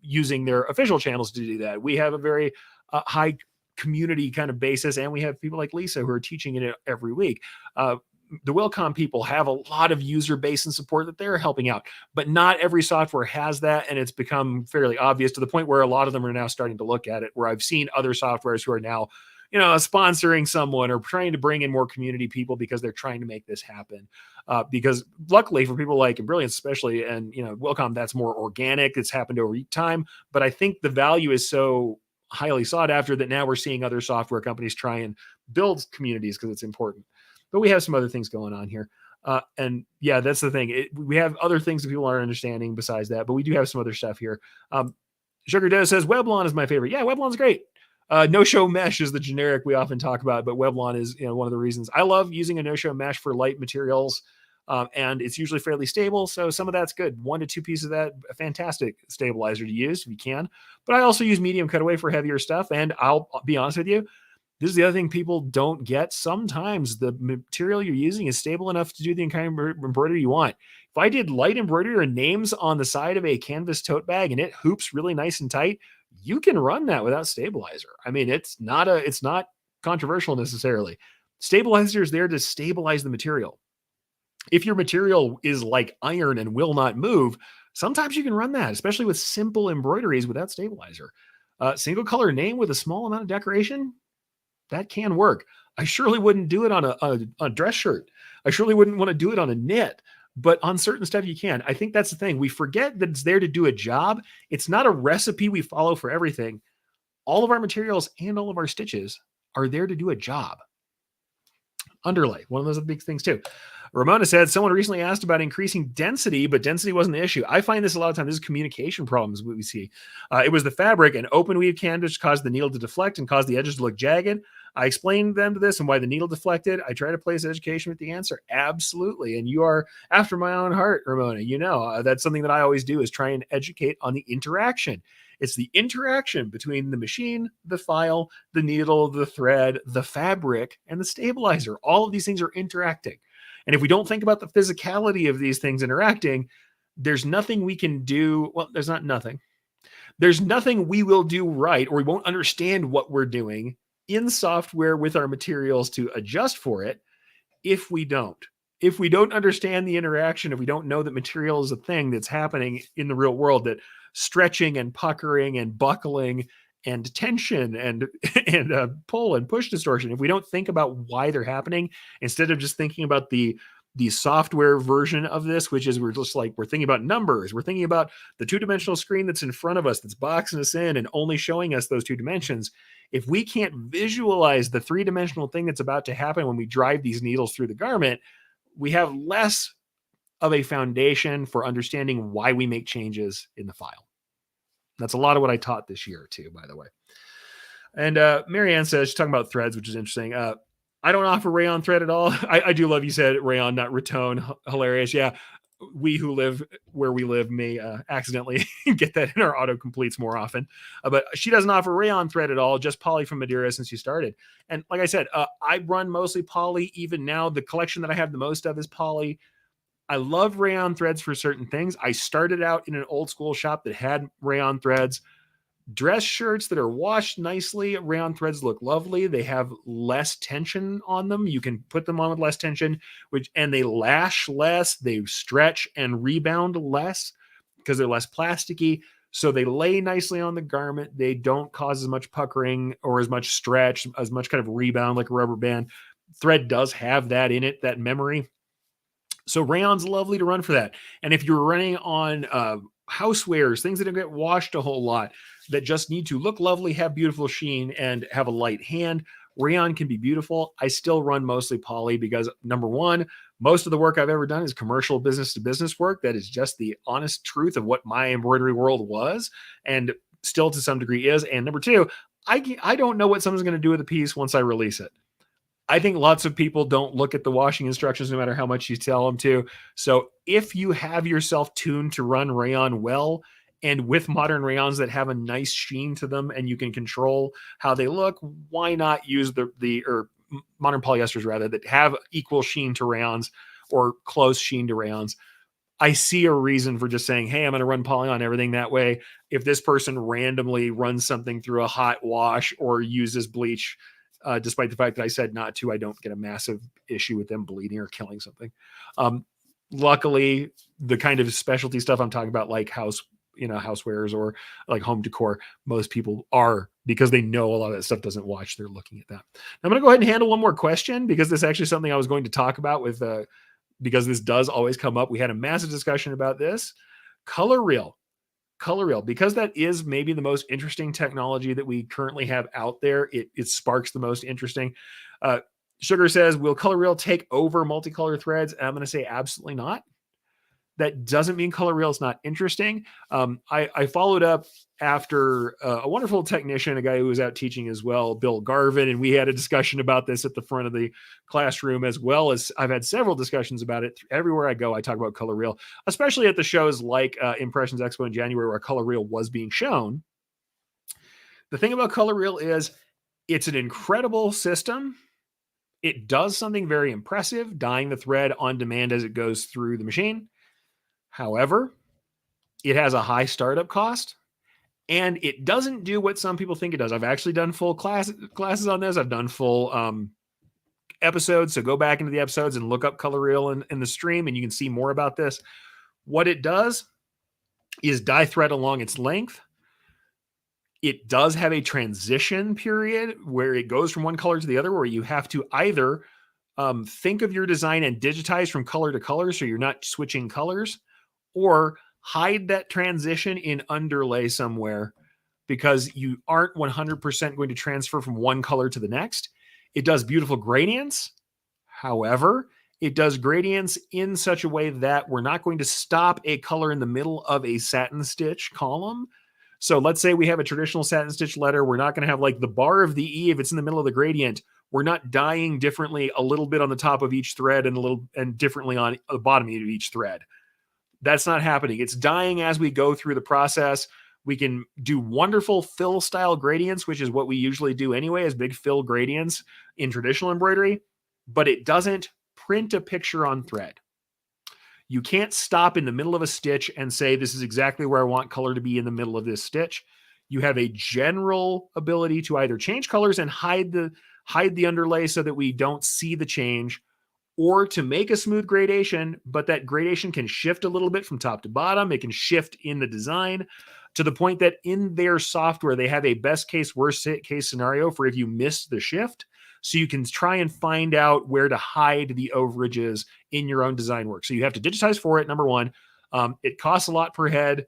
using their official channels to do that. We have a very high community kind of basis, and we have people like Lisa who are teaching it every week. The Wilcom people have a lot of user base and support that they're helping out, but not every software has that. And it's become fairly obvious, to the point where a lot of them are now starting to look at it, where I've seen other softwares who are now, sponsoring someone or trying to bring in more community people because they're trying to make this happen. Because luckily for people like Brilliance, especially, and, Wilcom, that's more organic. It's happened over time, but I think the value is so highly sought after that now we're seeing other software companies try and build communities because it's important. But we have some other things going on here. And yeah, that's the thing. We have other things that people aren't understanding besides that, but we do have some other stuff here. Sugar Doe says, Weblon is my favorite. Yeah, Weblon's great. No-show mesh is the generic we often talk about, but Weblon is one of the reasons. I love using a no-show mesh for light materials, and it's usually fairly stable, so some of that's good. 1 to 2 pieces of that, a fantastic stabilizer to use if you can. But I also use medium cutaway for heavier stuff, and I'll be honest with you, this is the other thing people don't get. Sometimes the material you're using is stable enough to do the kind of embroidery you want. If I did light embroidery or names on the side of a canvas tote bag and it hoops really nice and tight, you can run that without stabilizer. I mean, it's not controversial necessarily. Stabilizer is there to stabilize the material. If your material is like iron and will not move, sometimes you can run that, especially with simple embroideries without stabilizer. Single color name with a small amount of decoration, that can work. I surely wouldn't do it on a dress shirt. I surely wouldn't want to do it on a knit. but on certain stuff you can. I think that's the thing. We forget that it's there to do a job. It's not a recipe we follow for everything. All of our materials and all of our stitches are there to do a job. Underlay, one of those big things too. Ramona said someone recently asked about increasing density, but density wasn't the issue. I find this a lot of times. This is communication problems we see. It was the fabric and open weave canvas caused the needle to deflect and caused the edges to look jagged. I explained them to this and why the needle deflected. I try to place education with the answer. Absolutely. And you are after my own heart, Ramona. You know, that's something that I always do is try and educate on the interaction. It's the interaction between the machine, the file, the needle, the thread, the fabric, and the stabilizer. All of these things are interacting. And if we don't think about the physicality of these things interacting, there's nothing we can do. Well, there's not nothing. There's nothing we will do right, or we won't understand what we're doing in software with our materials to adjust for it if we don't. If we don't understand the interaction, if we don't know that material is a thing that's happening in the real world, that stretching and puckering and buckling and tension and pull and push distortion, if we don't think about why they're happening, instead of just thinking about the software version of this, which is we're thinking about numbers, we're thinking about the two-dimensional screen that's in front of us, that's boxing us in and only showing us those two dimensions. If we can't visualize the three-dimensional thing that's about to happen when we drive these needles through the garment, we have less of a foundation for understanding why we make changes in the file. That's a lot of what I taught this year too, by the way. And Marianne says, she's talking about threads, which is interesting. I don't offer rayon thread at all. I do love you said rayon, not ratone. Hilarious. Yeah. We who live where we live may accidentally get that in our autocompletes more often. But she doesn't offer rayon thread at all, just poly from Madeira since she started. And like I said, I run mostly poly. Even now, the collection that I have the most of is poly. I love rayon threads for certain things. I started out in an old school shop that had rayon threads. Dress shirts that are washed nicely, rayon threads look lovely. They have less tension on them. You can put them on with less tension, and they lash less, they stretch and rebound less because they're less plasticky. So they lay nicely on the garment. They don't cause as much puckering or as much stretch, as much kind of rebound like a rubber band. Thread does have that in it, that memory. So rayon's lovely to run for that. And if you're running on housewares, things that don't get washed a whole lot, that just need to look lovely, have beautiful sheen, and have a light hand, rayon can be beautiful. I still run mostly poly because, number one, most of the work I've ever done is commercial business to business work. That is just the honest truth of what my embroidery world was and still to some degree is. And number two, I don't know what someone's going to do with a piece once I release it. I think lots of people don't look at the washing instructions no matter how much you tell them to. So if you have yourself tuned to run rayon well, and with modern rayons that have a nice sheen to them and you can control how they look, why not use or modern polyesters rather, that have equal sheen to rayons or close sheen to rayons? I see a reason for just saying, hey, I'm going to run poly on everything that way. If this person randomly runs something through a hot wash or uses bleach, despite the fact that I said not to, I don't get a massive issue with them bleeding or killing something. Luckily, the kind of specialty stuff I'm talking about, like housewares or like home decor, most people are, because they know a lot of that stuff doesn't wash. They're looking at that. I'm going to go ahead and handle one more question, because this is actually something I was going to talk about with, because this does always come up. We had a massive discussion about this. Color reel, because that is maybe the most interesting technology that we currently have out there. It sparks the most interesting. Sugar says, will color reel take over multicolor threads? And I'm going to say absolutely not. That doesn't mean color reel is not interesting. I followed up after a wonderful technician, a guy who was out teaching as well, Bill Garvin, and we had a discussion about this at the front of the classroom, as well as I've had several discussions about it. Everywhere I go, I talk about color reel, especially at the shows like Impressions Expo in January, where color reel was being shown. The thing about color reel is it's an incredible system. It does something very impressive, dyeing the thread on demand as it goes through the machine. However, it has a high startup cost, and it doesn't do what some people think it does. I've actually done full classes on this. I've done full episodes. So go back into the episodes and look up color reel in the stream, and you can see more about this. What it does is dye thread along its length. It does have a transition period where it goes from one color to the other, where you have to either think of your design and digitize from color to color so you're not switching colors, or hide that transition in underlay somewhere because you aren't 100% going to transfer from one color to the next. It does beautiful gradients. However, it does gradients in such a way that we're not going to stop a color in the middle of a satin stitch column. So let's say we have a traditional satin stitch letter. We're not going to have like the bar of the E if it's in the middle of the gradient. We're not dyeing differently a little bit on the top of each thread and a little and differently on the bottom of each thread. That's not happening. It's dyeing as we go through the process. We can do wonderful fill style gradients, which is what we usually do anyway, as big fill gradients in traditional embroidery, but it doesn't print a picture on thread. You can't stop in the middle of a stitch and say, this is exactly where I want color to be in the middle of this stitch. You have a general ability to either change colors and hide the underlay so that we don't see the change, or to make a smooth gradation, but that gradation can shift a little bit from top to bottom. It can shift in the design to the point that in their software, they have a best case, worst case scenario for if you miss the shift. So you can try and find out where to hide the overages in your own design work. So you have to digitize for it, number one. It costs a lot per head.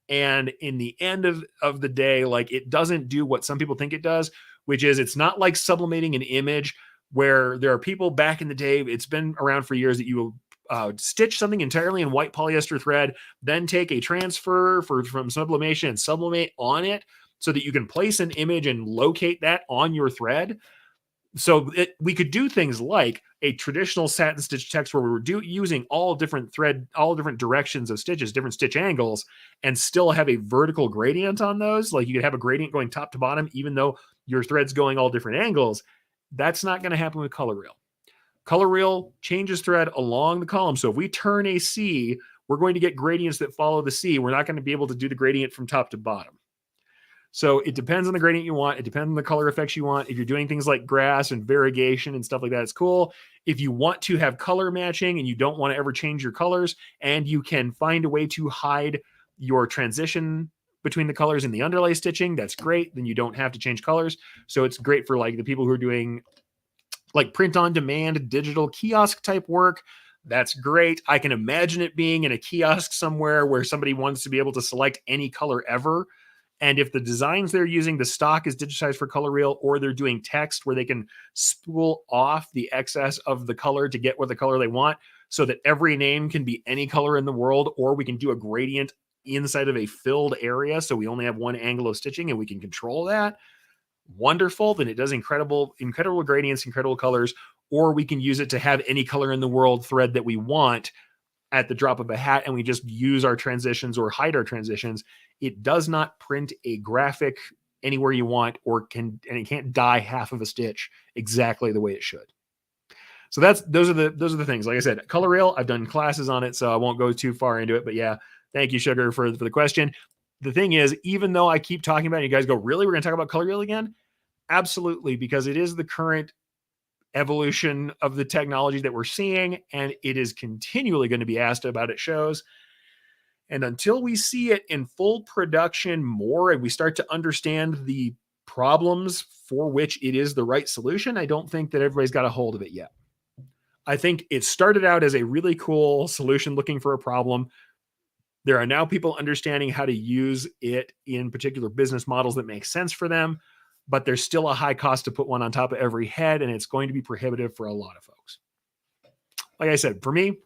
And in the end of the day, like, it doesn't do what some people think it does, which is it's not like sublimating an image where there are people back in the day, it's been around for years, that you will stitch something entirely in white polyester thread, then take a transfer from sublimation and sublimate on it so that you can place an image and locate that on your thread. So we could do things like a traditional satin stitch text where we're using all different directions of stitches, different stitch angles, and still have a vertical gradient on those. Like, you could have a gradient going top to bottom, even though your thread's going all different angles. That's not going to happen with color reel. Color reel changes thread along the column. So if we turn a C, we're going to get gradients that follow the C. We're not going to be able to do the gradient from top to bottom. So it depends on the gradient you want. It depends on the color effects you want. If you're doing things like grass and variegation and stuff like that, it's cool. If you want to have color matching and you don't want to ever change your colors, and you can find a way to hide your transition between the colors in the underlay stitching, that's great. Then you don't have to change colors. So it's great for like the people who are doing like print on demand, digital kiosk type work. That's great. I can imagine it being in a kiosk somewhere where somebody wants to be able to select any color ever. And if the designs they're using, the stock is digitized for color reel, or they're doing text where they can spool off the excess of the color to get what the color they want, so that every name can be any color in the world, or we can do a gradient inside of a filled area so we only have one angle of stitching and we can control that. Wonderful. Then it does incredible gradients, incredible colors, or we can use it to have any color in the world thread that we want at the drop of a hat, and we just use our transitions or hide our transitions. It does not print a graphic anywhere you want, and it can't dye half of a stitch exactly the way it should. So those are the things. Like I said, color reel, I've done classes on it, so I won't go too far into it. But yeah, thank you, Sugar, for the question. The thing is, even though I keep talking about it, you guys go, really? We're going to talk about color reel again? Absolutely, because it is the current evolution of the technology that we're seeing, and it is continually going to be asked about at shows. And until we see it in full production more and we start to understand the problems for which it is the right solution, I don't think that everybody's got a hold of it yet. I think it started out as a really cool solution looking for a problem. There are now people understanding how to use it in particular business models that make sense for them, but there's still a high cost to put one on top of every head, and it's going to be prohibitive for a lot of folks. Like I said, for me,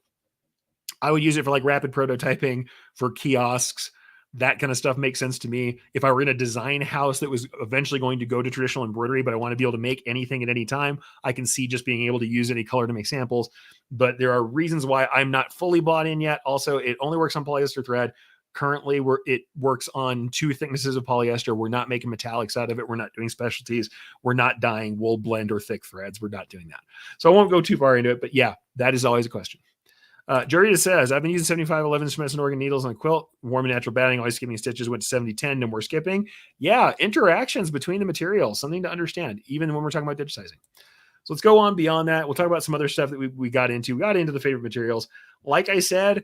I would use it for like rapid prototyping, for kiosks. That kind of stuff makes sense to me. If I were in a design house that was eventually going to go to traditional embroidery, but I want to be able to make anything at any time, I can see just being able to use any color to make samples. But there are reasons why I'm not fully bought in yet. Also, it only works on polyester thread. Currently, it works on 2 thicknesses of polyester. We're not making metallics out of it. We're not doing specialties. We're not dyeing wool blend or thick threads. We're not doing that. So I won't go too far into it, but yeah, that is always a question. Jerry says, I've been using 7511 Smith & Organ needles on a quilt, warm and natural batting, always skipping stitches, went to 7010, no more skipping. Yeah, interactions between the materials, something to understand, even when we're talking about digitizing. So let's go on beyond that. We'll talk about some other stuff that we got into. We got into the favorite materials. Like I said,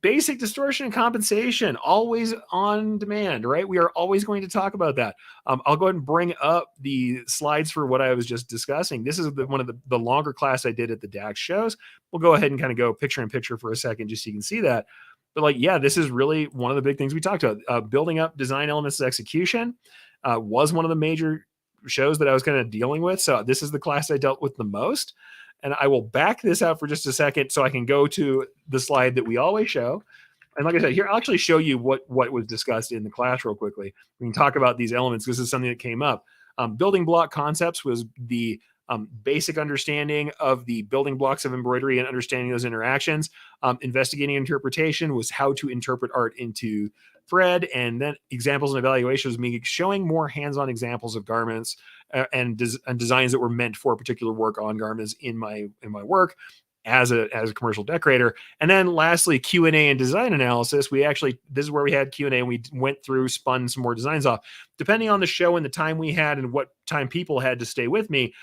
Basic distortion and compensation, always on demand, right? We are always going to talk about that. I'll go ahead and bring up the slides for what I was just discussing. This is one of the longer class I did at the DAX shows. We'll go ahead and kind of go picture in picture for a second just so you can see that. But like, yeah, this is really one of the big things we talked about. Building up design elements execution was one of the major shows that I was kind of dealing with. So this is the class I dealt with the most. And I will back this out for just a second so I can go to the slide that we always show. And like I said, here, I'll actually show you what was discussed in the class real quickly. We can talk about these elements. This is something that came up. Building block concepts was the basic understanding of the building blocks of embroidery and understanding those interactions. Investigating interpretation was how to interpret art into thread, and then examples and evaluations, me showing more hands-on examples of garments and designs that were meant for a particular work on garments in my work as a commercial decorator. And then lastly, Q&A and design analysis. This is where we had Q&A, and we went through, spun some more designs off. Depending on the show and the time we had and what time people had to stay with me,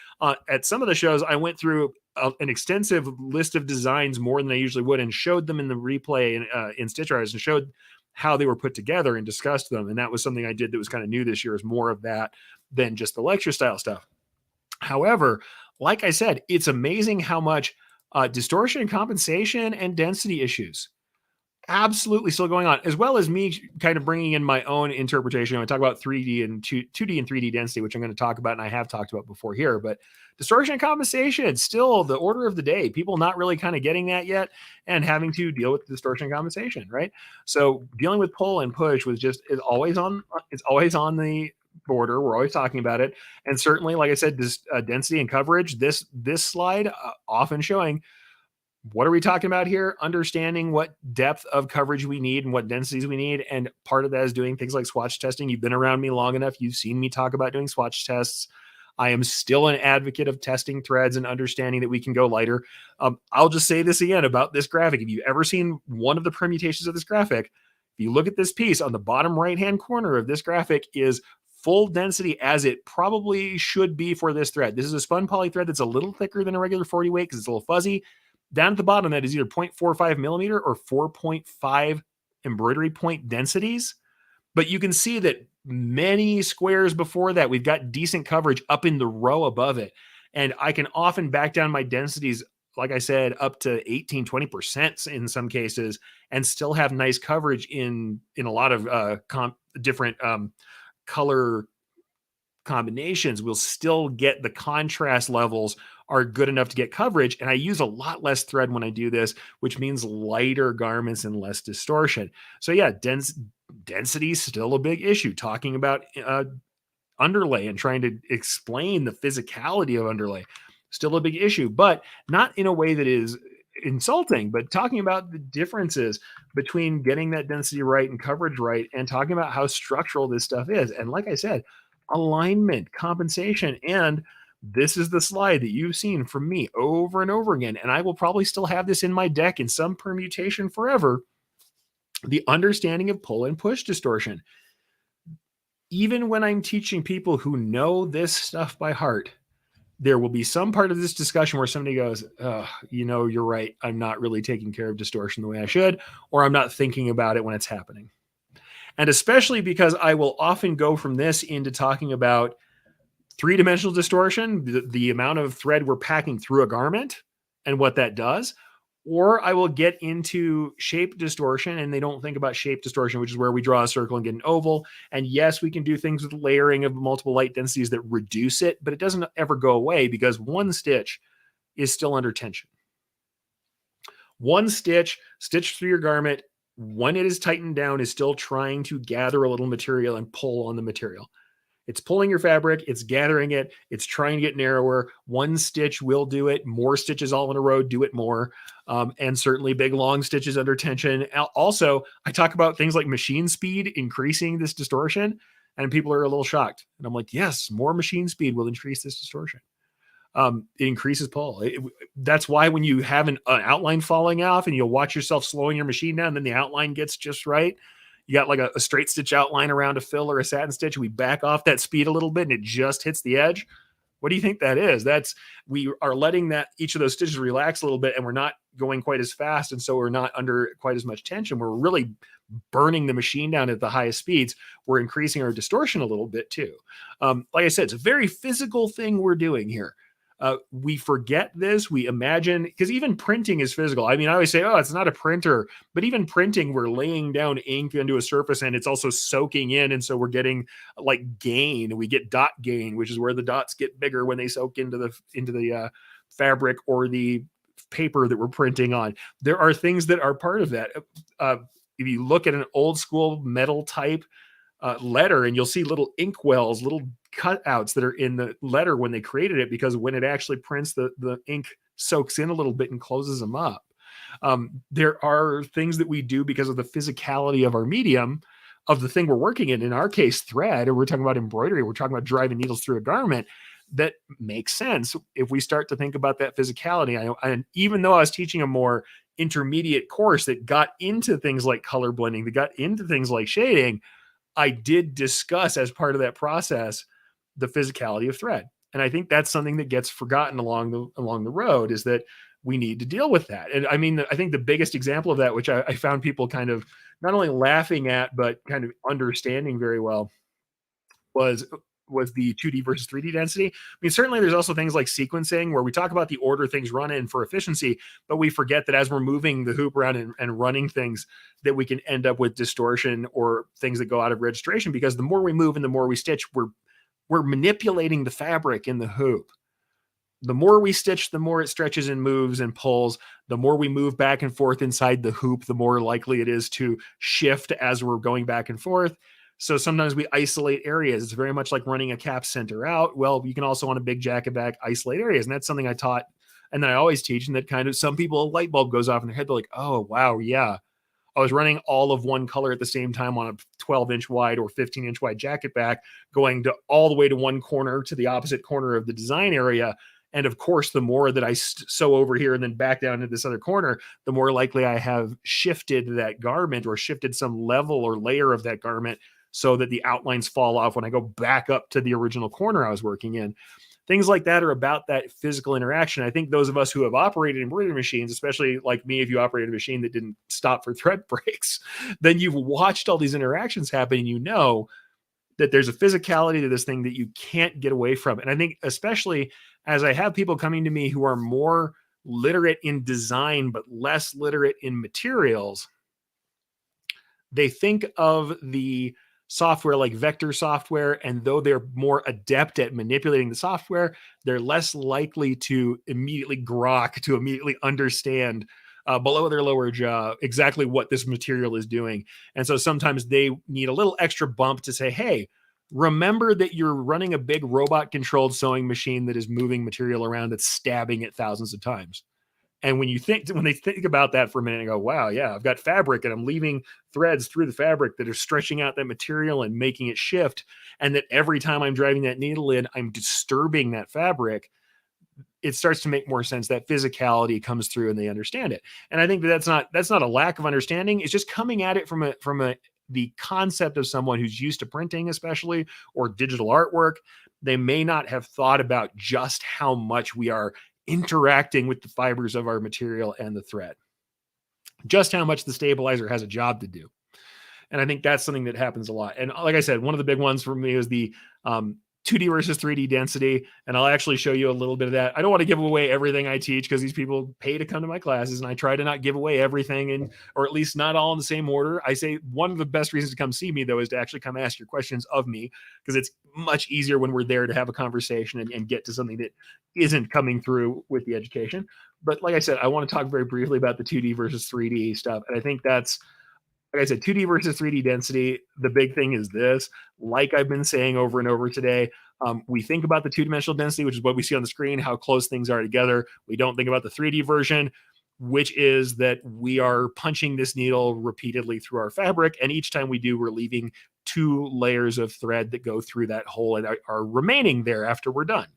at some of the shows, I went through an extensive list of designs, more than I usually would, and showed them in the replay in Digitizers, and showed how they were put together and discussed them. And that was something I did that was kind of new this year, is more of that than just the lecture style stuff. However, like I said, it's amazing how much distortion and compensation and density issues absolutely still going on, as well as me kind of bringing in my own interpretation. I talk about 3D and 2D and 3D density, which I'm going to talk about, and I have talked about before here. But distortion and compensation, still the order of the day. People not really kind of getting that yet, and having to deal with distortion and compensation, right? So dealing with pull and push is always on. It's always on the border. We're always talking about it, and certainly, like I said, this density and coverage. This slide often showing. What are we talking about here? Understanding what depth of coverage we need and what densities we need. And part of that is doing things like swatch testing. You've been around me long enough. You've seen me talk about doing swatch tests. I am still an advocate of testing threads and understanding that we can go lighter. I'll just say this again about this graphic. If you've ever seen one of the permutations of this graphic, if you look at this piece on the bottom right-hand corner of this graphic is full density as it probably should be for this thread. This is a spun poly thread that's a little thicker than a regular 40 weight because it's a little fuzzy. Down at the bottom, that is either 0.45 millimeter or 4.5 embroidery point densities. But you can see that many squares before that, we've got decent coverage up in the row above it. And I can often back down my densities, like I said, up to 18, 20% in some cases, and still have nice coverage in a lot of different color combinations. We'll still get the contrast levels are good enough to get coverage. And I use a lot less thread when I do this, which means lighter garments and less distortion. So yeah, density is still a big issue. Talking about underlay and trying to explain the physicality of underlay, still a big issue, but not in a way that is insulting, but talking about the differences between getting that density right and coverage right, and talking about how structural this stuff is. And like I said, alignment, compensation, and this is the slide that you've seen from me over and over again, and I will probably still have this in my deck in some permutation forever. The understanding of pull and push distortion. Even when I'm teaching people who know this stuff by heart, there will be some part of this discussion where somebody goes, you're right. I'm not really taking care of distortion the way I should, or I'm not thinking about it when it's happening. And especially because I will often go from this into talking about three-dimensional distortion, the amount of thread we're packing through a garment and what that does, or I will get into shape distortion, and they don't think about shape distortion, which is where we draw a circle and get an oval. And yes, we can do things with layering of multiple light densities that reduce it, but it doesn't ever go away because one stitch is still under tension. One stitch stitched through your garment, when it is tightened down, is still trying to gather a little material and pull on the material. It's pulling your fabric, it's gathering it, it's trying to get narrower. One stitch will do it. More stitches all in a row do it more. And certainly big, long stitches under tension. Also, I talk about things like machine speed increasing this distortion, and people are a little shocked. And I'm like, yes, more machine speed will increase this distortion. It increases pull. That's why when you have an outline falling off and you'll watch yourself slowing your machine down, then the outline gets just right. You got like a straight stitch outline around a fill or a satin stitch. We back off that speed a little bit and it just hits the edge. What do you think that is? We are letting that each of those stitches relax a little bit, and we're not going quite as fast, and so we're not under quite as much tension. We're really burning the machine down at the highest speeds. We're increasing our distortion a little bit too. Like I said, it's a very physical thing we're doing here. We forget this. We imagine, because even printing is physical. I mean, I always say, oh, it's not a printer, but even printing, we're laying down ink into a surface and it's also soaking in. And so we're getting like gain. We get dot gain, which is where the dots get bigger when they soak into the fabric or the paper that we're printing on. There are things that are part of that. If you look at an old school metal type letter, and you'll see little ink wells, little cutouts that are in the letter when they created it, because when it actually prints, the ink soaks in a little bit and closes them up. There are things that we do because of the physicality of our medium, of the thing we're working in our case, thread, or we're talking about embroidery, we're talking about driving needles through a garment, that makes sense if we start to think about that physicality. And even though I was teaching a more intermediate course that got into things like color blending, that got into things like shading, I did discuss as part of that process the physicality of thread. And I think that's something that gets forgotten along the road, is that we need to deal with that. And I mean, I think the biggest example of that, which I found people kind of not only laughing at, but kind of understanding very well, was the 2D versus 3D density. I mean, certainly there's also things like sequencing, where we talk about the order things run in for efficiency, but we forget that as we're moving the hoop around and running things, that we can end up with distortion or things that go out of registration, because the more we move and the more we stitch, we're manipulating the fabric in the hoop. The more we stitch, the more it stretches and moves and pulls. The more we move back and forth inside the hoop, the more likely it is to shift as we're going back and forth. So sometimes we isolate areas. It's very much like running a cap center out. Well, you can also on a big jacket back isolate areas. And that's something I taught and that I always teach. And that kind of, some people, a light bulb goes off in their head. They're like, oh, wow, yeah. I was running all of one color at the same time on a 12-inch wide or 15-inch wide jacket back, going to all the way to one corner to the opposite corner of the design area. And of course, the more that I sew over here and then back down to this other corner, the more likely I have shifted that garment or shifted some level or layer of that garment, so that the outlines fall off when I go back up to the original corner I was working in. Things like that are about that physical interaction. I think those of us who have operated embroidery machines, especially like me, if you operated a machine that didn't stop for thread breaks, then you've watched all these interactions happen, and you know that there's a physicality to this thing that you can't get away from. And I think especially as I have people coming to me who are more literate in design but less literate in materials, they think of the software like vector software, and though they're more adept at manipulating the software, they're less likely to immediately grok, to immediately understand below their lower jaw exactly what this material is doing. And so sometimes they need a little extra bump to say, hey, remember that you're running a big robot controlled sewing machine that is moving material around, that's stabbing it thousands of times. And when they think about that for a minute and go, wow, yeah, I've got fabric and I'm leaving threads through the fabric that are stretching out that material and making it shift. And that every time I'm driving that needle in, I'm disturbing that fabric. It starts to make more sense. That physicality comes through and they understand it. And I think that's not a lack of understanding. It's just coming at it from the concept of someone who's used to printing, especially, or digital artwork. They may not have thought about just how much we are interacting with the fibers of our material and the thread, just how much the stabilizer has a job to do. And I think that's something that happens a lot. And like I said, one of the big ones for me is the 2D versus 3D density. And I'll actually show you a little bit of that. I don't want to give away everything I teach, because these people pay to come to my classes, and I try to not give away everything, or at least not all in the same order. I say one of the best reasons to come see me, though, is to actually come ask your questions of me, because it's much easier when we're there to have a conversation and get to something that isn't coming through with the education. But like I said, I want to talk very briefly about the 2D versus 3D stuff. And I think that's, like I said, 2D versus 3D density. The big thing is this, like I've been saying over and over today, we think about the two-dimensional density, which is what we see on the screen, how close things are together. We don't think about the 3D version, which is that we are punching this needle repeatedly through our fabric. And each time we do, we're leaving 2 layers of thread that go through that hole and are remaining there after we're done.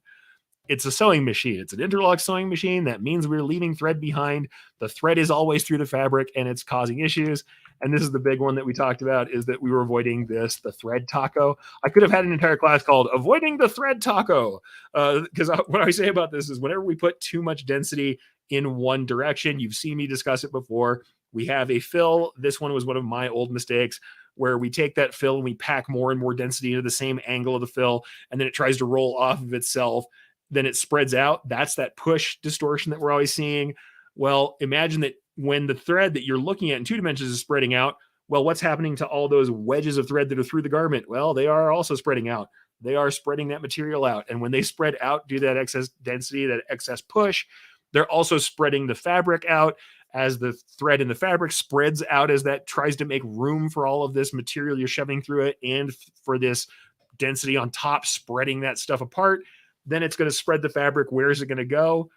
It's a sewing machine. It's an interlock sewing machine. That means we're leaving thread behind. The thread is always through the fabric and it's causing issues. and this is the big one that we talked about, is that we were avoiding the thread taco. I could have had an entire class called avoiding the thread taco, because what I say about this is whenever we put too much density in one direction, you've seen me discuss it before. We have a fill. This one was one of my old mistakes, where we take that fill and we pack more and more density into the same angle of the fill, and then it tries to roll off of itself. Then it spreads out. That's that push distortion that we're always seeing. Well, imagine that when the thread that you're looking at in 2 dimensions is spreading out, well, what's happening to all those wedges of thread that are through the garment? Well, they are also spreading out. They are spreading that material out. And when they spread out due to that excess density, that excess push, they're also spreading the fabric out as the thread in the fabric spreads out, as that tries to make room for all of this material you're shoving through it, and for this density on top spreading that stuff apart. Then it's going to spread the fabric. Where is it going to go?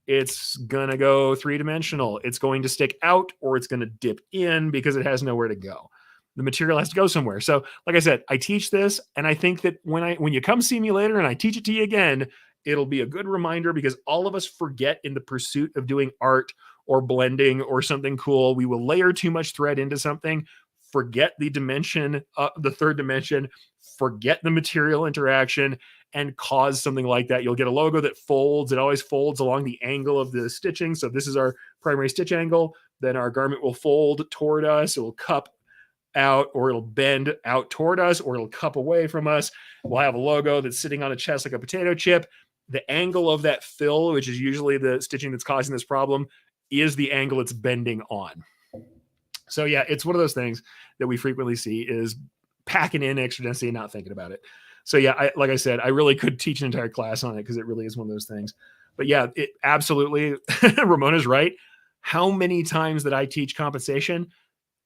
It's going to go 3-dimensional. It's going to stick out, or it's going to dip in because it has nowhere to go. The material has to go somewhere. So like I said, I teach this, and I think that when you come see me later and I teach it to you again, it'll be a good reminder, because all of us forget in the pursuit of doing art or blending or something cool. We will layer too much thread into something, forget the dimension, the third dimension, forget the material interaction, and cause something like that. You'll get a logo that folds. It always folds along the angle of the stitching. So if this is our primary stitch angle, then our garment will fold toward us. It will cup out, or it'll bend out toward us, or it'll cup away from us. We'll have a logo that's sitting on a chest like a potato chip. The angle of that fill, which is usually the stitching that's causing this problem, is the angle it's bending on. So yeah, it's one of those things that we frequently see, is packing in extra density and not thinking about it. So yeah, like I said, I really could teach an entire class on it, because it really is one of those things. But yeah, it absolutely, Ramona's right. How many times that I teach compensation?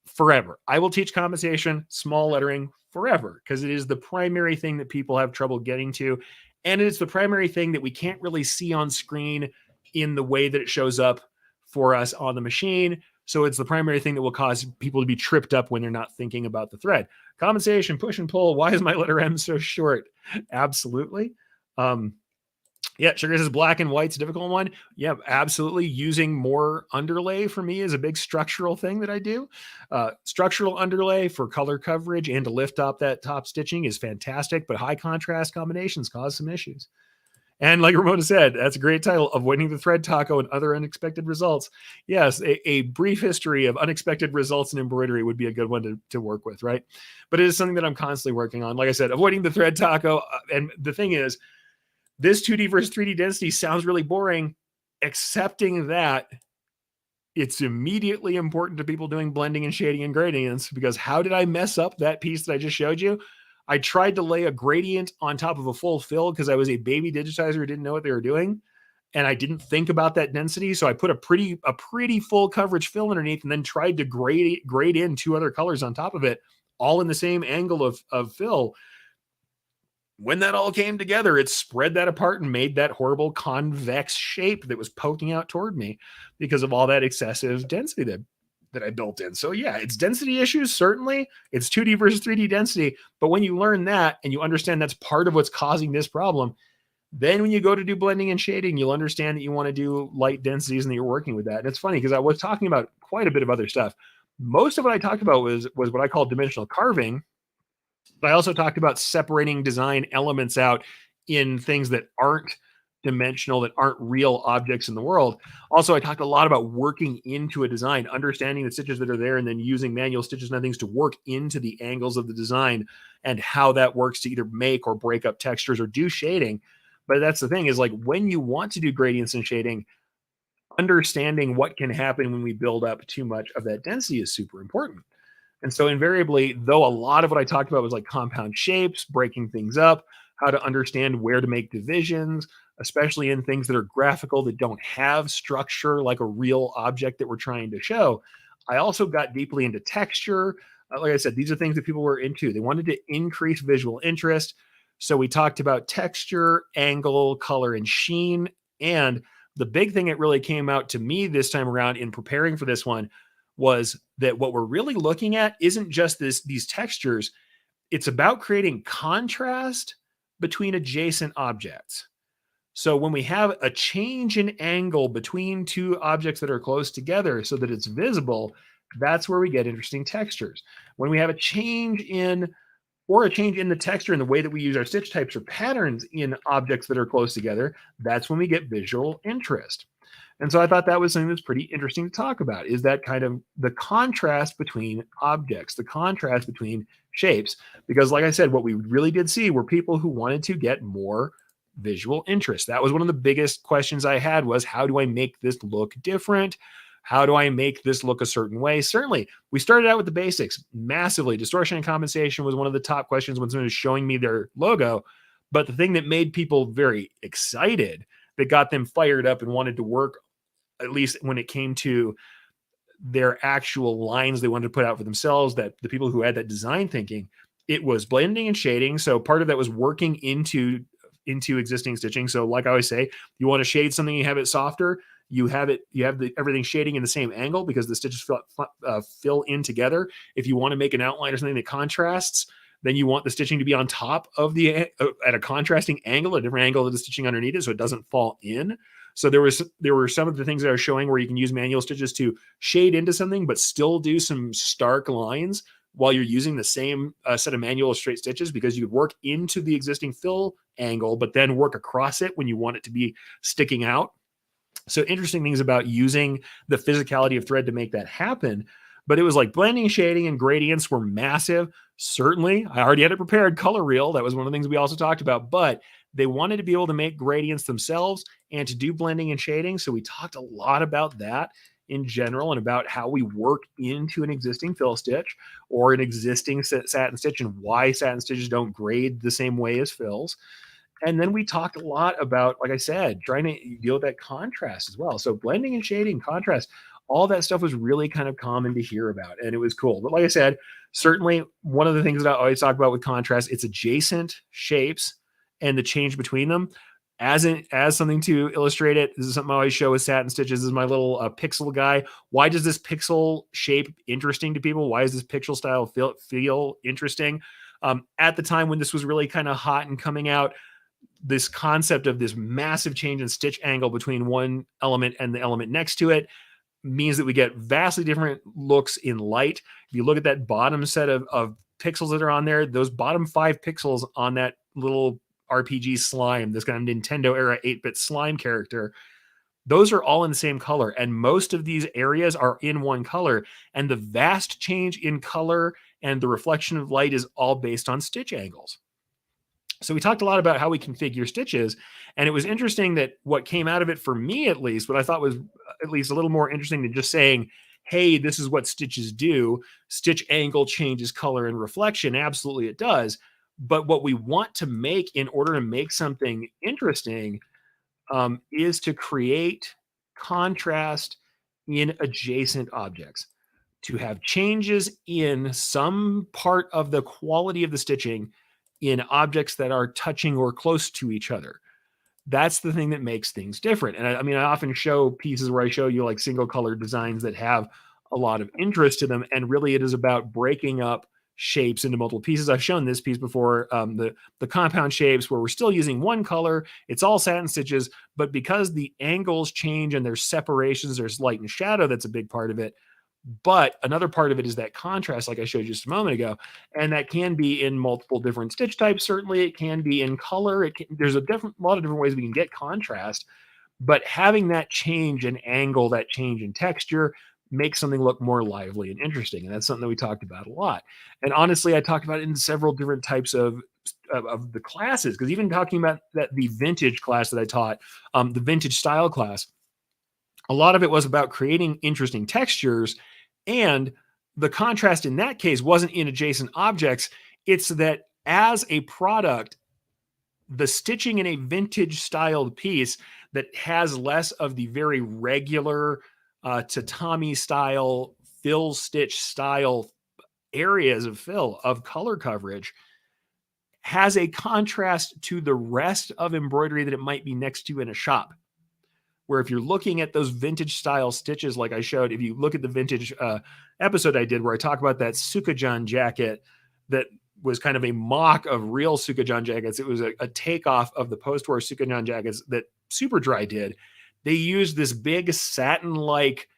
Forever. I will teach compensation, small lettering, forever, because it is the primary thing that people have trouble getting to. And it's the primary thing that we can't really see on screen in the way that it shows up for us on the machine. So it's the primary thing that will cause people to be tripped up when they're not thinking about the thread. Compensation, push and pull. Why is my letter M so short? Absolutely. Yeah, Sugar says black and white's a difficult one. Yeah, absolutely. Using more underlay for me is a big structural thing that I do. Structural underlay for color coverage and to lift up that top stitching is fantastic, but high contrast combinations cause some issues. And like Ramona said, that's a great title, Avoiding the Thread Taco and Other Unexpected Results. Yes, a brief history of unexpected results in embroidery would be a good one to work with, right? But it is something that I'm constantly working on. Like I said, avoiding the thread taco. And the thing is, this 2D versus 3D density sounds really boring, accepting that it's immediately important to people doing blending and shading and gradients, because how did I mess up that piece that I just showed you? I tried to lay a gradient on top of a full fill because I was a baby digitizer who didn't know what they were doing. And I didn't think about that density. So I put a pretty full coverage fill underneath, and then tried to grade in 2 other colors on top of it, all in the same angle of fill. When that all came together, it spread that apart and made that horrible convex shape that was poking out toward me because of all that excessive density that I built in. So yeah, it's density issues, certainly. It's 2D versus 3D density. But when you learn that and you understand that's part of what's causing this problem, then when you go to do blending and shading, you'll understand that you want to do light densities and that you're working with that. And it's funny because I was talking about quite a bit of other stuff. Most of what I talked about was what I call dimensional carving. But I also talked about separating design elements out in things that aren't dimensional, that aren't real objects in the world. Also, I talked a lot about working into a design, understanding the stitches that are there, and then using manual stitches and things to work into the angles of the design and how that works to either make or break up textures or do shading. But that's the thing, is like when you want to do gradients and shading, understanding what can happen when we build up too much of that density is super important. And so invariably, though a lot of what I talked about was like compound shapes, breaking things up, how to understand where to make divisions, especially in things that are graphical that don't have structure like a real object that we're trying to show, I also got deeply into texture. Like I said, these are things that people were into. They wanted to increase visual interest. So we talked about texture, angle, color, and sheen. And the big thing that really came out to me this time around in preparing for this one was that what we're really looking at isn't just these textures. It's about creating contrast between adjacent objects. So when we have a change in angle between 2 objects that are close together so that it's visible, that's where we get interesting textures. When we have a change in or a change in the texture and the way that we use our stitch types or patterns in objects that are close together, that's when we get visual interest. And so I thought that was something that's pretty interesting to talk about is that kind of the contrast between objects, the contrast between shapes. Because, like I said, what we really did see were people who wanted to get more visual interest. That was one of the biggest questions I had was how do I make this look different? How do I make this look a certain way? Certainly, we started out with the basics massively. Distortion and compensation was one of the top questions when someone was showing me their logo. But the thing that made people very excited, that got them fired up and wanted to work, at least when it came to their actual lines they wanted to put out for themselves, that the people who had that design thinking, it was blending and shading. So part of that was working into existing stitching. So like I always say, you want to shade something, you have it softer, you have everything shading in the same angle because the stitches fill in together. If you want to make an outline or something that contrasts, then you want the stitching to be on top of the at a contrasting angle, a different angle of the stitching underneath it, so it doesn't fall in. So there were some of the things that I was showing where you can use manual stitches to shade into something, but still do some stark lines while you're using the same set of manual straight stitches, because you could work into the existing fill angle, but then work across it when you want it to be sticking out. So interesting things about using the physicality of thread to make that happen. But it was like blending, shading, and gradients were massive. Certainly, I already had it prepared, color reel. That was one of the things we also talked about. But they wanted to be able to make gradients themselves and to do blending and shading. So we talked a lot about that in general and about how we work into an existing fill stitch or an existing satin stitch and why satin stitches don't grade the same way as fills. And then we talked a lot about, like I said, trying to deal with that contrast as well. So blending and shading, contrast, all that stuff was really kind of common to hear about. And it was cool. But like I said, certainly one of the things that I always talk about with contrast, it's adjacent shapes and the change between them. As something to illustrate it, this is something I always show with satin stitches. This is my little pixel guy. Why does this pixel shape interesting to people? Why does this pixel style feel interesting? At the time when this was really kind of hot and coming out, this concept of this massive change in stitch angle between one element and the element next to it means that we get vastly different looks in light. If you look at that bottom set of pixels that are on there, those bottom 5 pixels on that little RPG slime, this kind of Nintendo era 8-bit slime character, those are all in the same color. And most of these areas are in one color. And the vast change in color and the reflection of light is all based on stitch angles. So we talked a lot about how we configure stitches, and it was interesting that what came out of it for me, at least, what I thought was at least a little more interesting than just saying, hey, this is what stitches do. Stitch angle changes color and reflection. Absolutely it does. But what we want to make in order to make something interesting is to create contrast in adjacent objects, to have changes in some part of the quality of the stitching in objects that are touching or close to each other. That's the thing that makes things different. And I mean, I often show pieces where I show you like single color designs that have a lot of interest to them. And really it is about breaking up shapes into multiple pieces. I've shown this piece before, the compound shapes where we're still using one color. It's all satin stitches, but because the angles change and there's separations, there's light and shadow, that's a big part of it. But another part of it is that contrast, like I showed you just a moment ago, and that can be in multiple different stitch types. Certainly, it can be in color. There's a lot of different ways we can get contrast, but having that change in angle, that change in texture, makes something look more lively and interesting. And that's something that we talked about a lot. And honestly, I talked about it in several different types of the classes, because even talking about the vintage class that I taught, the vintage style class, a lot of it was about creating interesting textures, and the contrast in that case wasn't in adjacent objects. It's that as a product, the stitching in a vintage styled piece that has less of the very regular tatami style fill stitch style areas of fill of color coverage has a contrast to the rest of embroidery that it might be next to in a shop. Where if you're looking at those vintage style stitches, like I showed, if you look at the vintage episode I did where I talk about that Sukajan jacket that was kind of a mock of real Sukajan jackets, it was a takeoff of the post-war Sukajan jackets that Superdry did. They used this big satin-like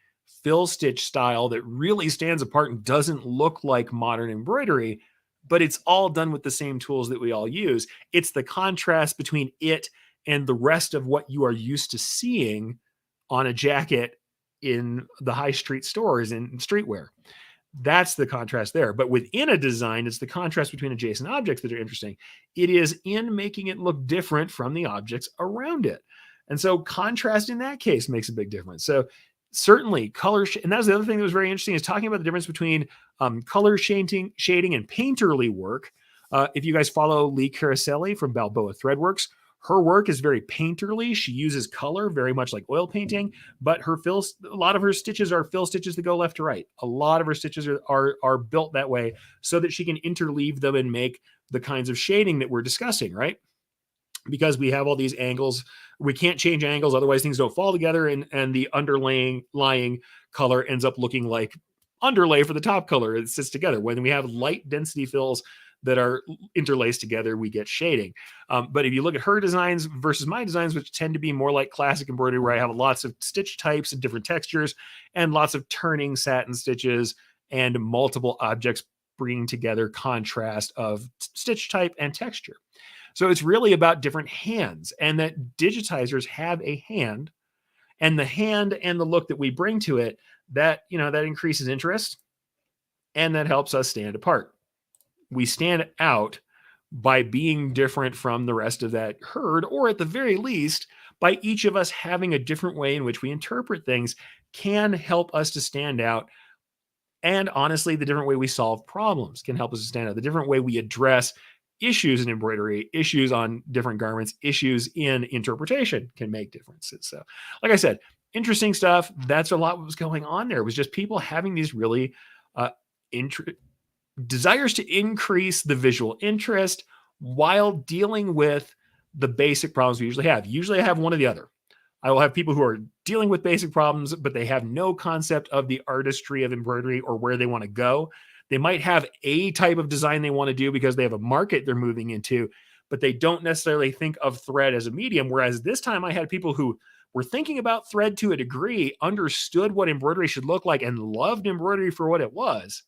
fill stitch style that really stands apart and doesn't look like modern embroidery, but it's all done with the same tools that we all use. It's the contrast between it and the rest of what you are used to seeing on a jacket in the high street stores and streetwear. That's the contrast there. But within a design, it's the contrast between adjacent objects that are interesting. It is in making it look different from the objects around it. And so contrast in that case makes a big difference. So certainly color, and that was the other thing that was very interesting, is talking about the difference between color shading and painterly work. If you guys follow Lee Caraselli from Balboa Threadworks, her work is very painterly. She uses color very much like oil painting, but a lot of her stitches are fill stitches that go left to right. A lot of her stitches are built that way so that she can interleave them and make the kinds of shading that we're discussing, right? Because we have all these angles, we can't change angles, otherwise things don't fall together, and the underlying color ends up looking like underlay for the top color. It sits together. When we have light density fills that are interlaced together, we get shading. But if you look at her designs versus my designs, which tend to be more like classic embroidery, where I have lots of stitch types and different textures and lots of turning satin stitches and multiple objects bringing together contrast of stitch type and texture. So it's really about different hands, and that digitizers have a hand, and the hand and the look that we bring to it, that increases interest, and that helps us stand apart. We stand out by being different from the rest of that herd, or at the very least, by each of us having a different way in which we interpret things can help us to stand out. And honestly, the different way we solve problems can help us to stand out. The different way we address issues in embroidery, issues on different garments, issues in interpretation can make differences. So, like I said, interesting stuff. That's a lot what was going on there. It was just people having these really desires to increase the visual interest while dealing with the basic problems we usually have. Usually I have one or the other. I will have people who are dealing with basic problems, but they have no concept of the artistry of embroidery or where they want to go. They might have a type of design they want to do because they have a market they're moving into, but they don't necessarily think of thread as a medium. Whereas this time I had people who were thinking about thread to a degree, understood what embroidery should look like, and loved embroidery for what it was,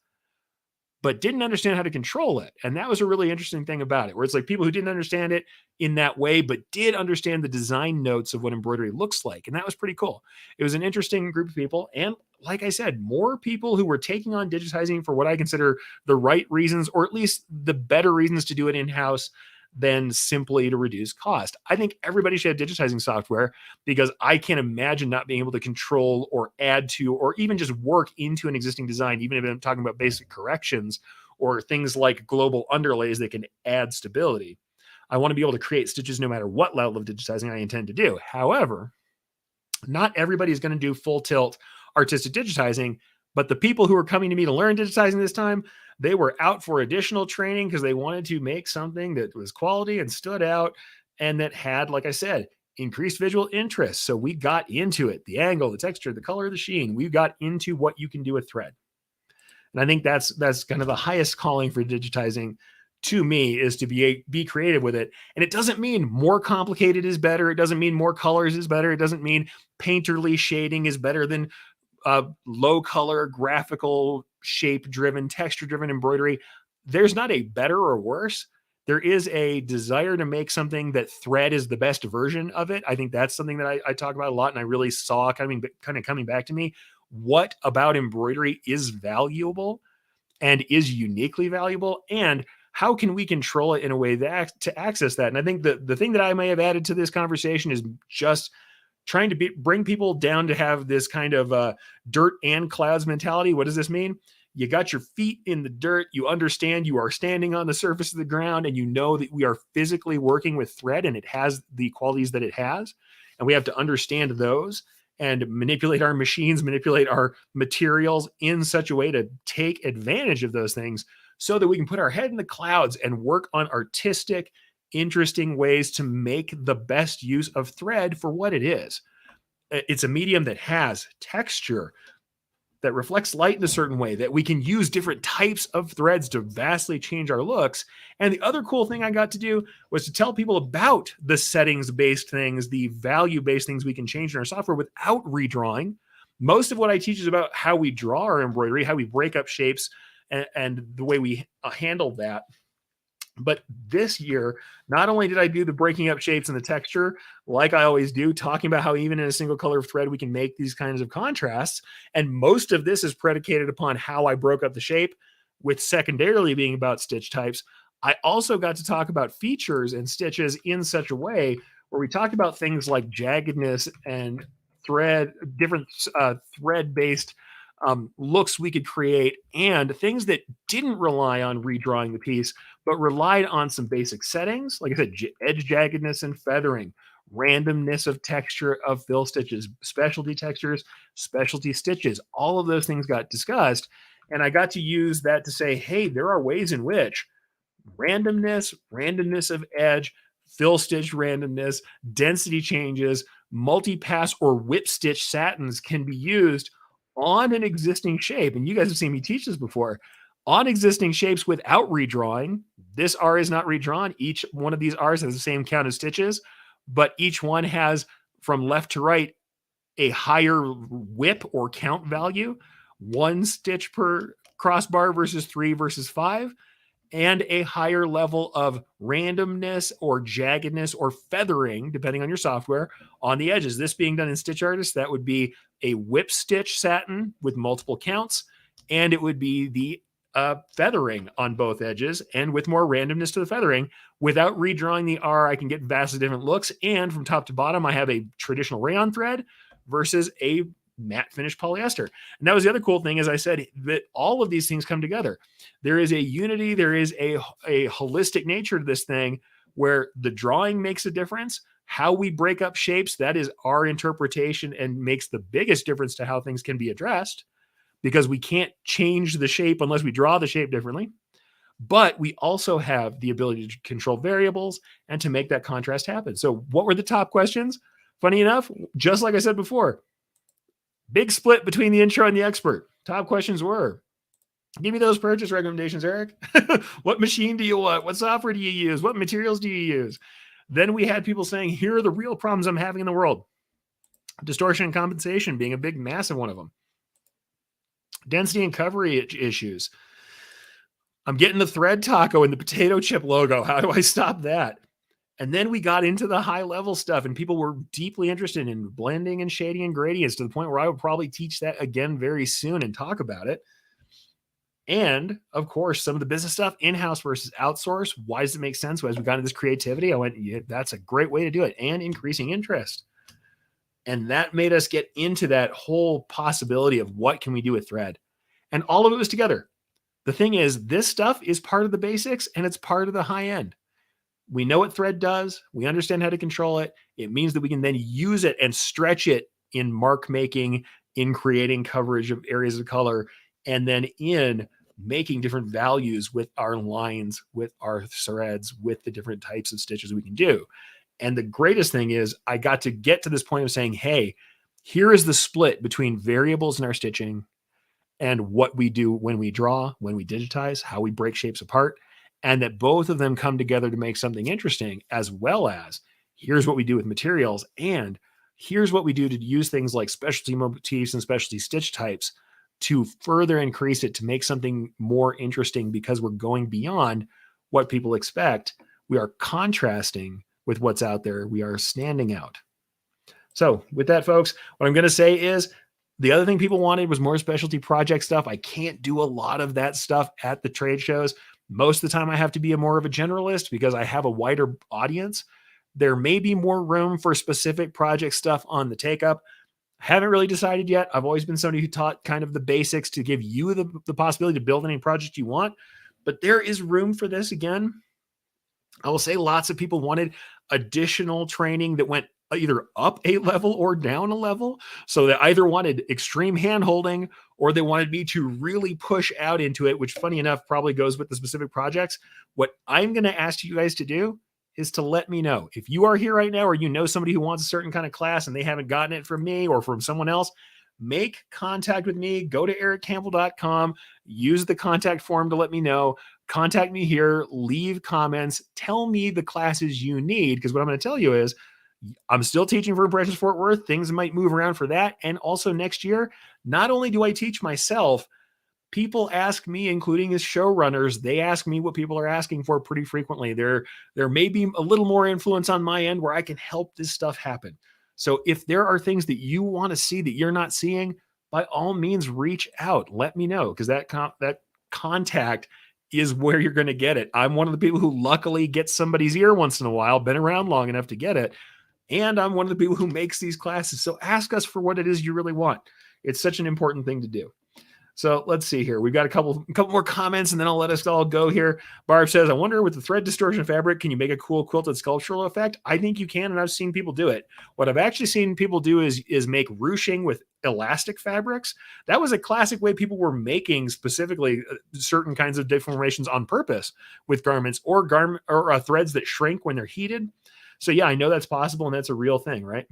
but didn't understand how to control it. And that was a really interesting thing about it, where it's like people who didn't understand it in that way, but did understand the design notes of what embroidery looks like. And that was pretty cool. It was an interesting group of people. And like I said, more people who were taking on digitizing for what I consider the right reasons, or at least the better reasons to do it in-house than simply to reduce cost. I think everybody should have digitizing software, because I can't imagine not being able to control or add to, or even just work into an existing design, even if I'm talking about basic corrections or things like global underlays that can add stability. I want to be able to create stitches no matter what level of digitizing I intend to do. However, not everybody is going to do full tilt artistic digitizing, but the people who are coming to me to learn digitizing this time, they were out for additional training because they wanted to make something that was quality and stood out and that had, like I said, increased visual interest. So we got into it, the angle, the texture, the color, the sheen. We got into what you can do with thread. And I think that's kind of the highest calling for digitizing to me, is to be creative with it. And it doesn't mean more complicated is better. It doesn't mean more colors is better. It doesn't mean painterly shading is better than low color, graphical, shape driven, texture driven embroidery. There's not a better or worse. There is a desire to make something that thread is the best version of it. I think that's something that I talk about a lot, and I really saw kind of coming back to me. What about embroidery is valuable and is uniquely valuable, and how can we control it in a way that to access that? And I think the thing that I may have added to this conversation is just trying to bring people down to have this kind of dirt and clouds mentality. What does this mean? You got your feet in the dirt. You understand you are standing on the surface of the ground, and you know that we are physically working with thread and it has the qualities that it has. And we have to understand those and manipulate our machines, manipulate our materials in such a way to take advantage of those things so that we can put our head in the clouds and work on artistic, interesting ways to make the best use of thread for what it is. It's a medium that has texture, that reflects light in a certain way, that we can use different types of threads to vastly change our looks. And the other cool thing I got to do was to tell people about the settings-based things, the value-based things we can change in our software without redrawing, Most of what I teach is about how we draw our embroidery, how we break up shapes, and the way we handle that. But this year, not only did I do the breaking up shapes and the texture, like I always do, talking about how even in a single color of thread, we can make these kinds of contrasts. And most of this is predicated upon how I broke up the shape, with secondarily being about stitch types. I also got to talk about features and stitches in such a way where we talked about things like jaggedness and different thread-based looks we could create, and things that didn't rely on redrawing the piece, but relied on some basic settings. Like I said, edge jaggedness and feathering, randomness of texture of fill stitches, specialty textures, specialty stitches. All of those things got discussed. And I got to use that to say, hey, there are ways in which randomness of edge, fill stitch randomness, density changes, multi-pass or whip stitch satins can be used on an existing shape. And you guys have seen me teach this before. On existing shapes without redrawing. This R is not redrawn. Each one of these R's has the same count of stitches, but each one has, from left to right, a higher whip or count value, 1 stitch per crossbar versus 3 versus 5, and a higher level of randomness or jaggedness or feathering, depending on your software, on the edges. This being done in Stitch Artist, that would be a whip stitch satin with multiple counts, and it would be the feathering on both edges, and with more randomness to the feathering. Without redrawing the R, I can get vastly different looks, and from top to bottom, I have a traditional rayon thread versus a matte finish polyester. And that was the other cool thing, as I said, that all of these things come together. There is a unity, there is a holistic nature to this thing where the drawing makes a difference. How we break up shapes, that is our interpretation and makes the biggest difference to how things can be addressed, because we can't change the shape unless we draw the shape differently. But we also have the ability to control variables and to make that contrast happen. So what were the top questions? Funny enough, just like I said before, big split between the intro and the expert. Top questions were, give me those purchase recommendations, Eric. What machine do you want? What software do you use? What materials do you use? Then we had people saying, here are the real problems I'm having in the world. Distortion and compensation being a big, massive one of them. Density and coverage issues. I'm getting the thread taco and the potato chip logo. How do I stop that? And then we got into the high level stuff, and people were deeply interested in blending and shading and gradients, to the point where I would probably teach that again very soon and talk about it. And of course, some of the business stuff, in-house versus outsource. Why does it make sense? As we got into this creativity, I went, yeah, that's a great way to do it, and increasing interest. And that made us get into that whole possibility of what can we do with thread. And all of it was together. The thing is, this stuff is part of the basics, and it's part of the high end. We know what thread does. We understand how to control it. It means that we can then use it and stretch it in mark making, in creating coverage of areas of color, and then in making different values with our lines, with our threads, with the different types of stitches we can do. And the greatest thing is I got to get to this point of saying, hey, here is the split between variables in our stitching and what we do when we draw, when we digitize, how we break shapes apart, and that both of them come together to make something interesting, as well as here's what we do with materials, and here's what we do to use things like specialty motifs and specialty stitch types to further increase it, to make something more interesting, because we're going beyond what people expect. We are contrasting with what's out there. We are standing out. So with that, folks, what I'm going to say is the other thing people wanted was more specialty project stuff. I can't do a lot of that stuff at the trade shows. Most of the time I have to be more of a generalist because I have a wider audience. There may be more room for specific project stuff on the Takeup. Haven't really decided yet. I've always been somebody who taught kind of the basics to give you the possibility to build any project you want, but there is room for this. Again, I will say lots of people wanted additional training that went either up a level or down a level. So they either wanted extreme hand holding, or they wanted me to really push out into it, which funny enough probably goes with the specific projects. What I'm going to ask you guys to do is to let me know if you are here right now, or you know somebody who wants a certain kind of class and they haven't gotten it from me or from someone else. Make contact with me. Go to ericcampbell.com, use the contact form to let me know. Contact me here, leave comments, tell me the classes you need, because what I'm going to tell you is I'm still teaching for Impressions Fort Worth. Things might move around for that. And also next year, not only do I teach myself, people ask me, including as showrunners, they ask me what people are asking for pretty frequently. There may be a little more influence on my end where I can help this stuff happen. So if there are things that you want to see that you're not seeing, by all means, reach out. Let me know, because that contact is where you're going to get it. I'm one of the people who luckily gets somebody's ear once in a while, been around long enough to get it. And I'm one of the people who makes these classes. So ask us for what it is you really want. It's such an important thing to do. So let's see here. We've got a couple more comments, and then I'll let us all go here. Barb says, I wonder with the thread distortion fabric, can you make a cool quilted sculptural effect? I think you can, and I've seen people do it. What I've actually seen people do is make ruching with elastic fabrics. That was a classic way people were making specifically certain kinds of deformations on purpose with garments or threads that shrink when they're heated. So yeah, I know that's possible, and that's a real thing, right?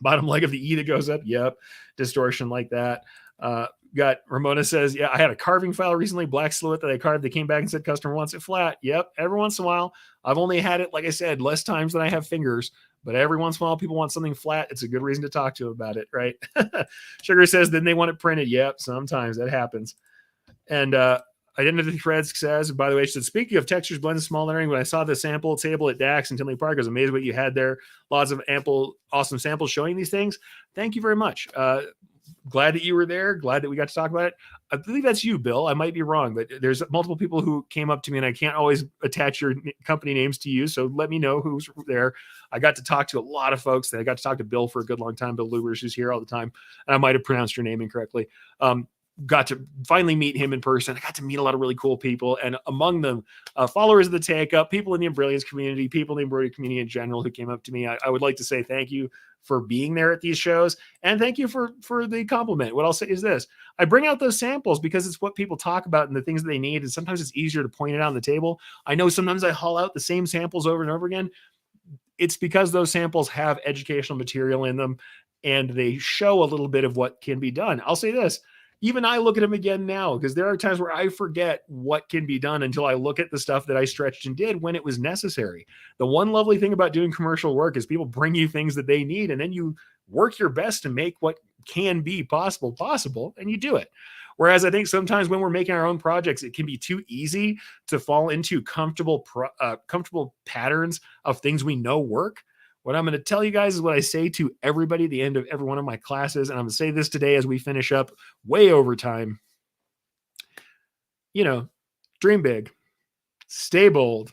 Bottom leg of the E that goes up. Yep. Distortion like that. Got Ramona says, yeah, I had a carving file recently, black silhouette that I carved. They came back and said customer wants it flat. Yep. Every once in a while, I've only had it, like I said, less times than I have fingers, but every once in a while people want something flat. It's a good reason to talk to them about it. Right. Sugar says, then they want it printed. Yep. Sometimes that happens. And, Identity Threads says, by the way, she said, speaking of textures, blends, small layering, when I saw the sample table at DAX in Tinley Park, I was amazed what you had there. Lots of awesome samples showing these things. Thank you very much. Glad that you were there. Glad that we got to talk about it. I believe that's you, Bill. I might be wrong, but there's multiple people who came up to me, and I can't always attach your company names to you. So let me know who's there. I got to talk to a lot of folks. I got to talk to Bill for a good long time. Bill Lubers, who's here all the time. And I might have pronounced your name incorrectly. Got to finally meet him in person. I got to meet a lot of really cool people, and among them, followers of the Takeup, people in the Brilliance community, people in the embroidery community in general who came up to me. I would like to say thank you for being there at these shows, and thank you for the compliment. What I'll say is this: I bring out those samples because it's what people talk about and the things that they need, and sometimes it's easier to point it out on the table. I know sometimes I haul out the same samples over and over again. It's because those samples have educational material in them, and they show a little bit of what can be done. I'll say this: even I look at them again now, because there are times where I forget what can be done until I look at the stuff that I stretched and did when it was necessary. The one lovely thing about doing commercial work is people bring you things that they need, and then you work your best to make what can be possible, and you do it. Whereas I think sometimes when we're making our own projects, it can be too easy to fall into comfortable patterns of things we know work. What I'm going to tell you guys is what I say to everybody at the end of every one of my classes. And I'm going to say this today as we finish up way over time. Dream big, stay bold,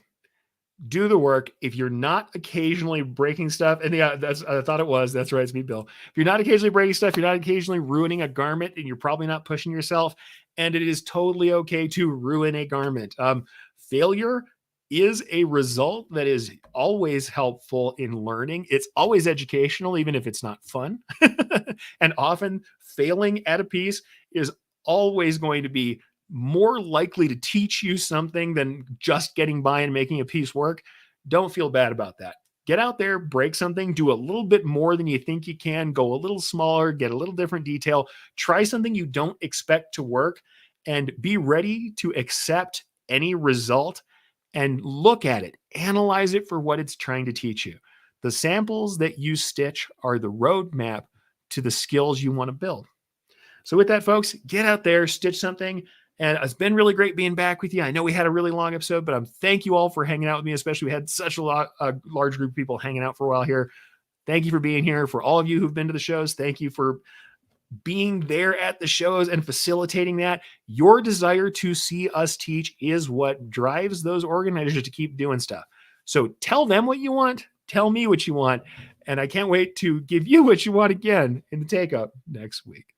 do the work. If you're not occasionally breaking stuff, and yeah, I thought it was, that's right, it's me, Bill. If you're not occasionally breaking stuff, you're not occasionally ruining a garment, and you're probably not pushing yourself. And it is totally okay to ruin a garment. Failure is a result that is always helpful in learning. It's always educational, even if it's not fun. And often failing at a piece is always going to be more likely to teach you something than just getting by and making a piece work. Don't feel bad about that. Get out there, break something, do a little bit more than you think you can, go a little smaller, get a little different detail, try something you don't expect to work, and be ready to accept any result and look at it, analyze it for what it's trying to teach you. The samples that you stitch are the roadmap to the skills you want to build. So with that, folks, get out there, stitch something. And it's been really great being back with you. I know we had a really long episode, but thank you all for hanging out with me, especially we had such a large group of people hanging out for a while here. Thank you for being here. For all of you who've been to the shows, thank you for being there at the shows and facilitating that. Your desire to see us teach is what drives those organizers to keep doing stuff. So tell them what you want, tell me what you want, and I can't wait to give you what you want again in the Takeup next week.